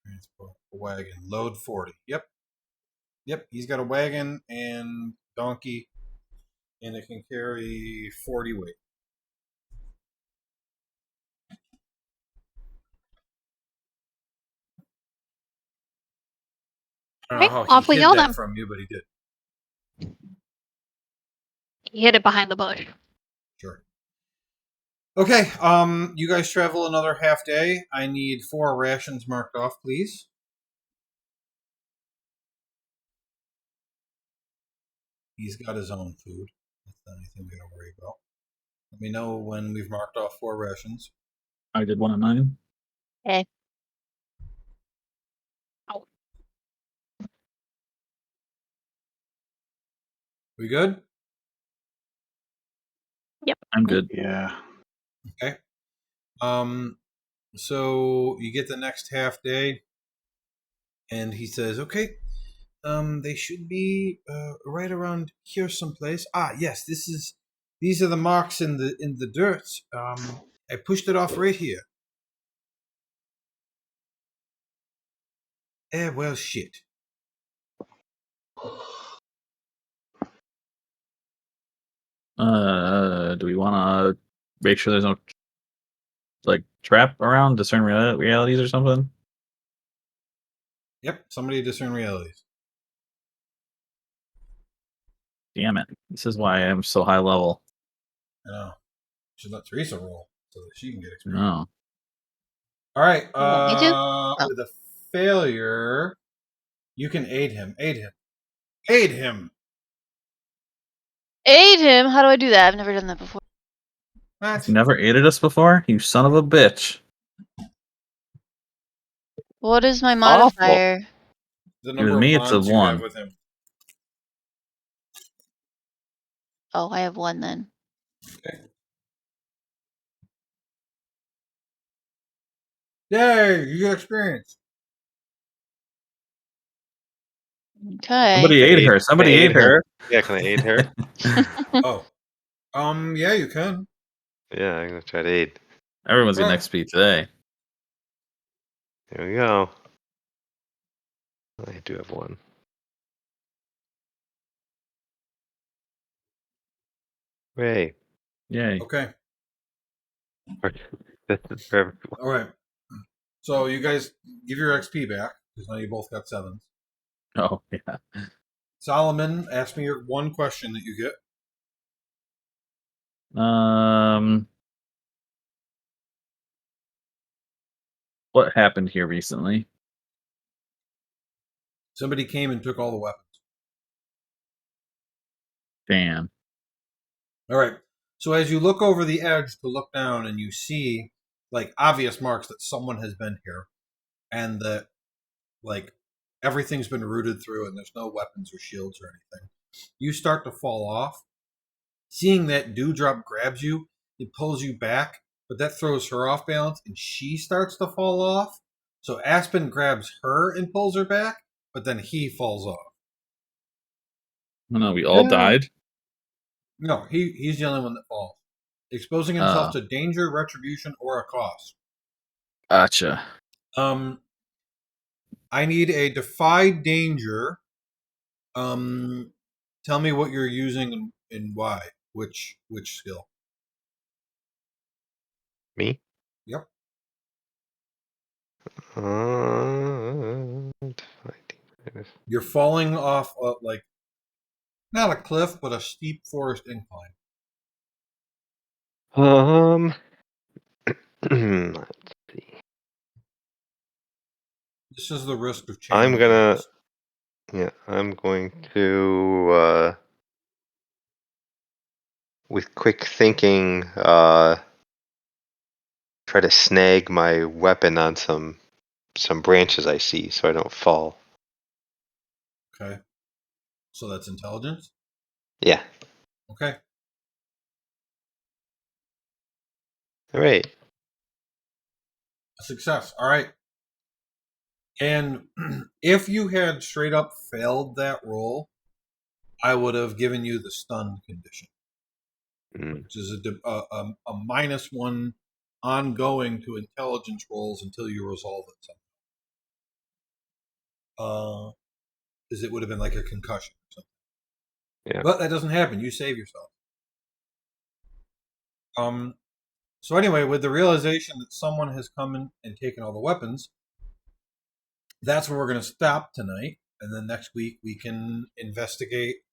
Transport a wagon. Load 40. Yep. He's got a wagon and donkey, and it can carry 40 weight. I don't Okay, know how off he we hid go that then. from you, but he did. He hid it behind the bush. Sure. Okay, you guys travel another half day. I need 4 rations marked off, please. He's got his own food. That's not anything we gotta worry about. Let me know when we've marked off 4 rations. I did one of mine. Okay. We good? I'm good. Yeah. Okay. So you get the next half day, and he says, "Okay, they should be right around here someplace. Ah, yes, these are the marks in the dirt. I pushed it off right here. Well, shit. Do we want to make sure there's no like trap around, discern realities or something? Yep, somebody discern realities. Damn it! This is why I'm so high level. I know. Should let Teresa roll so that she can get experience. No. All right. You want me to? With a failure, you can aid him. Aid him. Aid him. Aid him? How do I do that? I've never done that before. That's You never aided us before, you son of a bitch. What is my Awful. modifier? the number With of me, it's a bonds you have 1. with him. Oh, I have 1 then. Yay! You get experience. Okay. Somebody ate her. Somebody ate her. Yeah, can I aid her? Oh. Yeah, you can. Yeah, I'm gonna try to aid. Everyone's getting Right. XP today. There we go. I do have 1. Hooray. Yay. Okay. This is for everyone. All right. So you guys give your XP back because now you both got 7s. Oh yeah. Solomon, ask me your one question that you get. What happened here recently? Somebody came and took all the weapons. Damn. All right. So as you look over the edge to look down, and you see like obvious marks that someone has been here, and that like everything's been rooted through, and there's no weapons or shields or anything. You start to fall off. Seeing that Dewdrop grabs you, it pulls you back, but that throws her off balance, and she starts to fall off. So Aspen grabs her and pulls her back, but then he falls off. Oh, no, we all died. No, he's the only one that falls, exposing himself to danger, retribution, or a cost. Gotcha. I need a defy danger. Tell me what you're using and why. Which skill? Me? Yep. You're falling off like not a cliff, but a steep forest incline. Let's see. This is the risk of I'm channel gonna. gems. Yeah, I'm going to. With quick thinking, try to snag my weapon on some branches I see, so I don't fall. Okay. So that's intelligence. Yeah. Okay. All right. A success. All right. And if you had straight up failed that roll, I would have given you the stunned condition, which is a -1 ongoing to intelligence rolls until you resolve it somehow. Because it would have been like a concussion or something. Yeah. But that doesn't happen. You save yourself. So anyway, with the realization that someone has come in and taken all the weapons, that's where we're going to stop tonight. And then next week we can investigate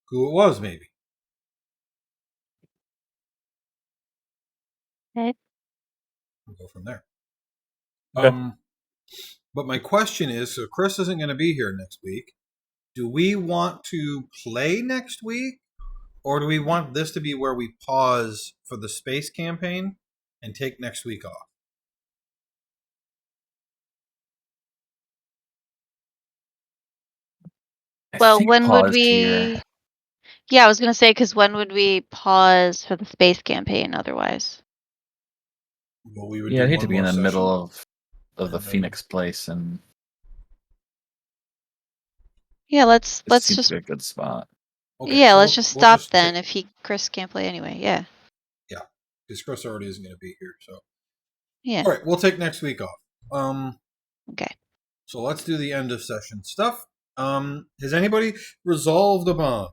who it was, maybe. Okay. We'll go from there. Okay. But my question is, so Chris isn't going to be here next week. Do we want to play next week? Or do we want this to be where we pause for the space campaign and take next week off? Well, think when would paused we? here. Yeah, I was gonna say because when would we pause for the space campaign? Otherwise, Well, we would Yeah, do I'd hate one to be more in the session. middle of the and then- Phoenix place, and yeah. Let's this seems just to be a good spot. Okay, yeah. so Let's we'll- just we'll stop just then. take- If Chris can't play anyway, yeah, because Chris already isn't going to be here. So, yeah. all right, we'll take next week off. Okay. So let's do the end of session stuff. Has anybody resolved a bond?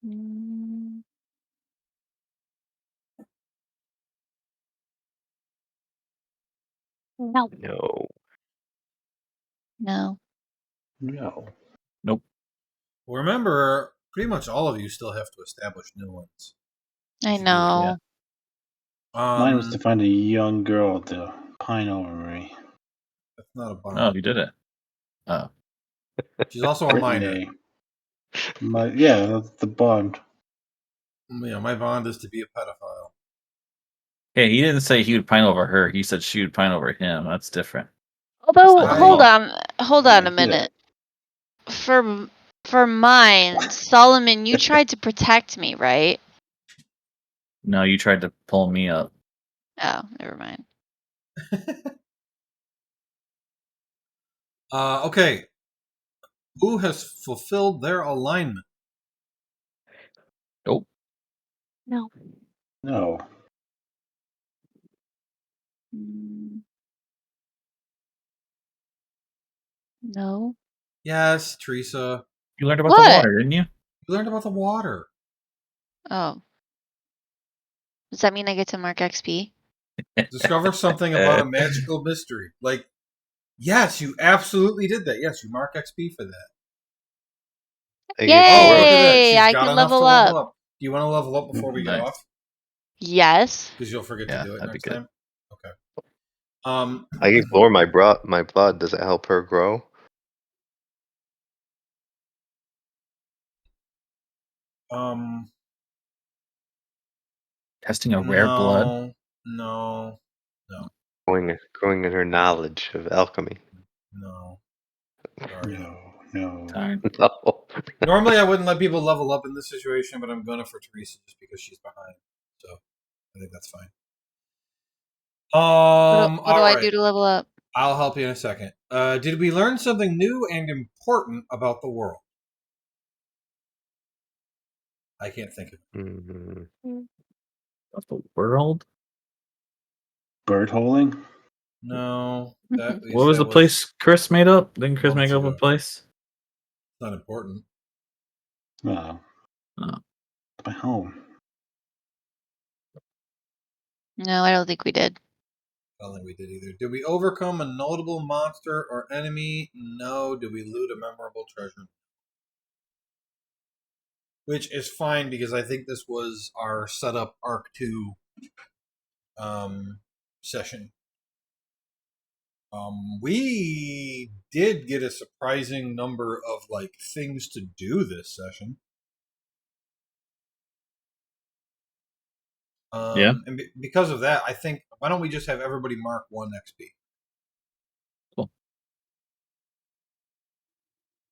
Mm, no. No. No. No. Nope. Well, remember, pretty much all of you still have to establish new ones. I If you do it. know. Mine was to find a young girl to pine over me. That's not a bond. Oh, you did it. Oh. She's also a minor. Brittany. Yeah, that's the bond. Yeah, my bond is to be a pedophile. Hey, he didn't say he would pine over her. He said she would pine over him. That's different. Although, That's not hold on a Yeah. minute. For mine, Solomon, you tried to protect me, right? No, you tried to pull me up. Oh, never mind. Okay. Who has fulfilled their alignment? Nope. No. No. Mm. No. Yes, Teresa. You learned about What? the water, didn't you? You learned about the water. Oh. Does that mean I get to mark XP? Discover something about a magical mystery. Like, yes, you absolutely did that. Yes, you mark XP for that. I Yay! get Oh, four. look at that. She's I got can enough level to level up. up. Do you want to level up before we get Nice. off? Yes. Because you'll forget Yeah, to do it that'd be next good. time. Okay. I gave Laura my blood. Does it help her grow? um, Testing a rare blood. No. Growing in her knowledge of alchemy. No. Sorry. No. Darn. No. Normally, I wouldn't let people level up in this situation, but I'm gonna for Teresa just because she's behind. So I think that's fine. What do All I right. do to level up? I'll help you in a second. Did we learn something new and important about the world? I can't think of it. Mhm. What's the world? Birdholing? No. That we What was the established place Chris made up? Didn't Chris months make up a ago. place? It's not important. No. Oh. It's my home. No, I don't think we did. I don't think we did either. Did we overcome a notable monster or enemy? No. Did we loot a memorable treasure? Which is fine because I think this was our setup Arc 2 session. We did get a surprising number of like things to do this session. Yeah. And because of that, I think why don't we just have everybody mark 1 XP? Cool.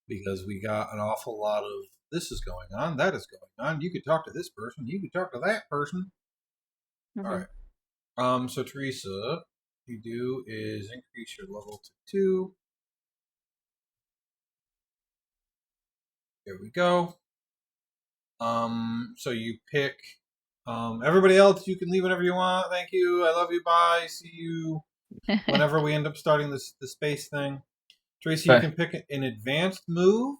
Because we got an awful lot of this is going on, that is going on. You could talk to this person, you could talk to that person. Mhm. All right. So Teresa, you do is increase your level to 2. Here we go. So you pick. Everybody else, you can leave whenever you want. Thank you. I love you. Bye. See you whenever we end up starting the space thing. Tracy, you Okay. can pick an advanced move,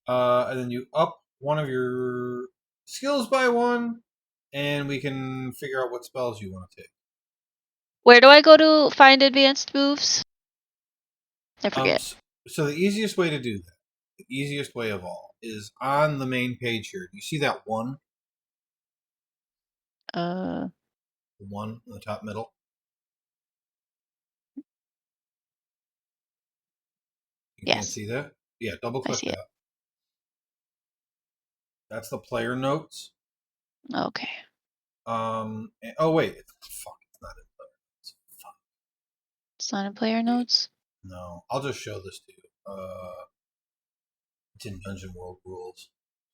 and then you up one of your skills by 1, and we can figure out what spells you want to take. Where do I go to find advanced moves? I forget. So the easiest way to do that, the easiest way of all, is on the main page here. Do you see that 1? The 1 in the top middle. You can't Yes. see that? Yeah, double I click see it. that. That's the player notes. Okay. Oh wait, fuck, it's not in player notes. Fuck. It's not in player notes. No, I'll just show this to you. It's in Dungeon World rules,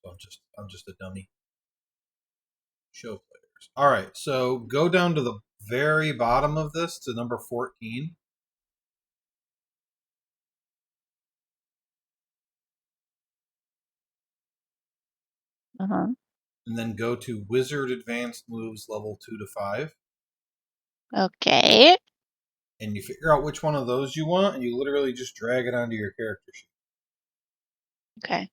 so I'm just a dummy. Show players. All right, so go down to the very bottom of this to number 14. Uh-huh. And then go to Wizard Advanced Moves level 2 to 5. Okay. And you figure out which one of those you want, and you literally just drag it onto your character sheet. Okay.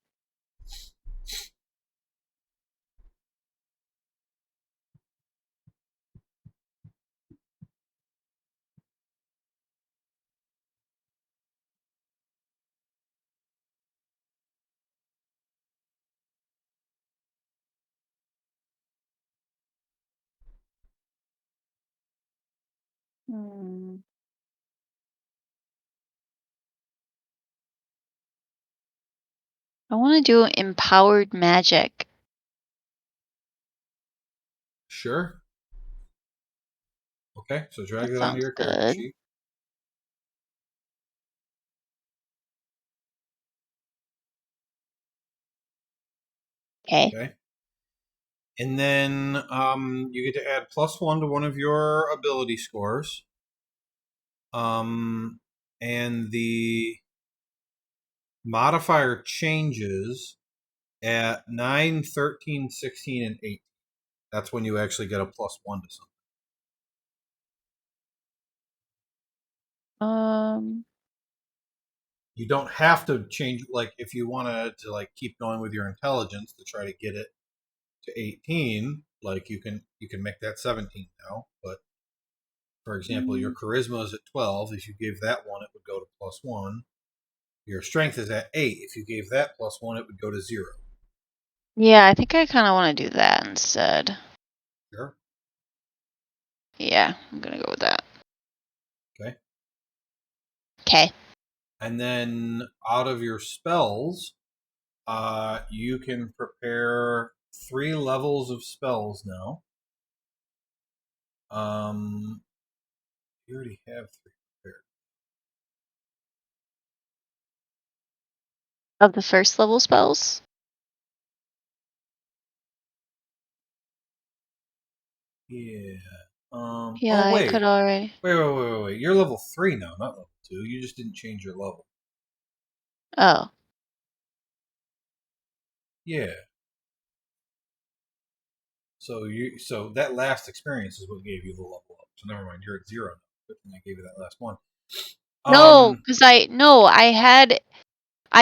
Hmm. I want to do empowered magic. Sure. Okay, so drag That it onto sounds your character good. sheet. Okay. Okay. And then you get to add +1 to one of your ability scores. And the modifier changes at 9, 13, 16, and 18. That's when you actually get a +1 to something. You don't have to change, like, if you wanted to, like, keep going with your intelligence to try to get it to 18, like, you can make that 17 now. But for example, your charisma is at 12. If you gave that one, it would go to +1. Your strength is at 8. If you gave that +1, it would go to 0. Yeah, I think I kind of want to do that instead. Sure. Yeah, I'm gonna go with that. Okay. Okay. And then out of your spells, you can prepare 3 levels of spells now. You already have 3 prepared. Of the first level spells? Yeah. Yeah, Oh I wait. could already. Wait. You're level 3 now, not level 2. You just didn't change your level. Oh. Yeah. So that last experience is what gave you the level up. So never mind, you're at 0 now. Good thing I gave you that last one. No, because I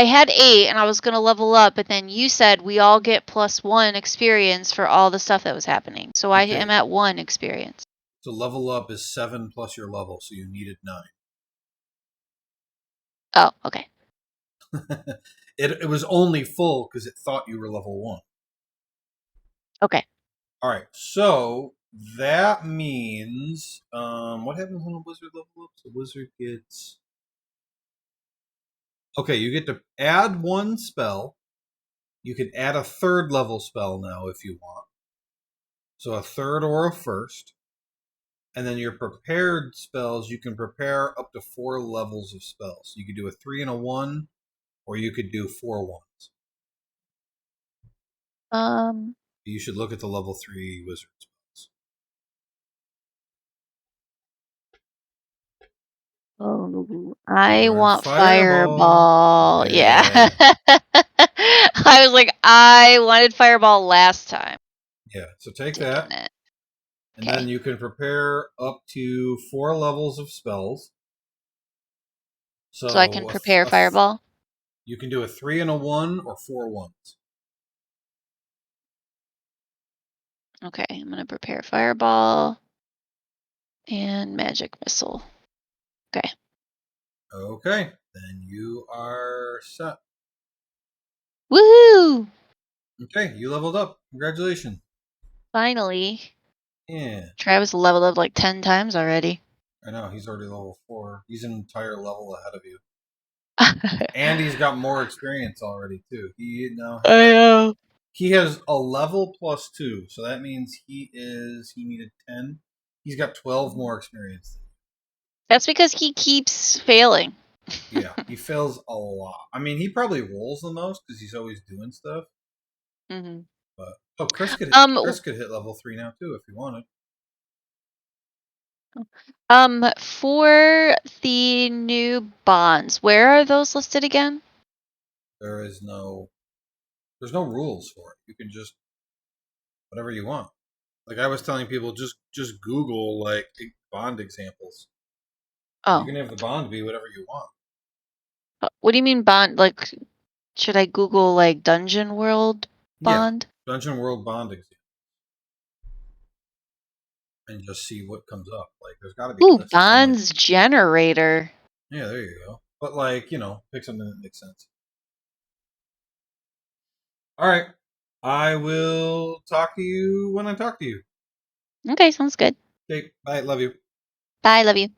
had 8 and I was gonna level up, but then you said we all get +1 experience for all the stuff that was happening. So I am at 1 experience. So level up is 7 plus your level, so you needed 9. Oh, okay. It was only full because it thought you were level 1. Okay. All right, so that means what happens when a wizard level up? The wizard gets you get to add 1 spell. You can add a 3rd level spell now if you want. So a 3rd or a 1st. And then your prepared spells, you can prepare up to 4 levels of spells. You could do a 3 and a 1, or you could do 4 ones. You should look at the level 3 wizard spells. Oh, I Learn want Fireball. fireball. Yeah. I was like, I wanted fireball last time. Yeah, so take Taking that. it. And Okay. then you can prepare up to 4 levels of spells. So I can prepare fireball? You can do a 3 and a 1 or 4 ones. Okay, I'm gonna prepare fireball and magic missile. Okay. Okay, then you are set. Woohoo! Okay, you leveled up. Congratulations. Finally. Yeah. Travis leveled up like 10 times already. I know, he's already level 4. He's an entire level ahead of you. And he's got more experience already, too. He now has, I know. He has a level +2, so that means he needed 10. He's got 12 more experience. That's because he keeps failing. Yeah, he fails a lot. I mean, he probably rolls the most because he's always doing stuff. Hmm. But Chris could hit level 3 now too if he wanted. For the new bonds, where are those listed again? There's no rules for it. You can just whatever you want. Like I was telling people, just Google like bond examples. You Oh, can have the bond be whatever you want. what do you mean bond? Like, should I Google like Dungeon World bond? Yeah, Dungeon World bond example, and just see what comes up. Like there's got to be Ooh, lists. bonds generator. Yeah, there you go. But like pick something that makes sense. All right, I will talk to you when I talk to you. Okay, sounds good. Okay, bye. Love you. Bye, love you.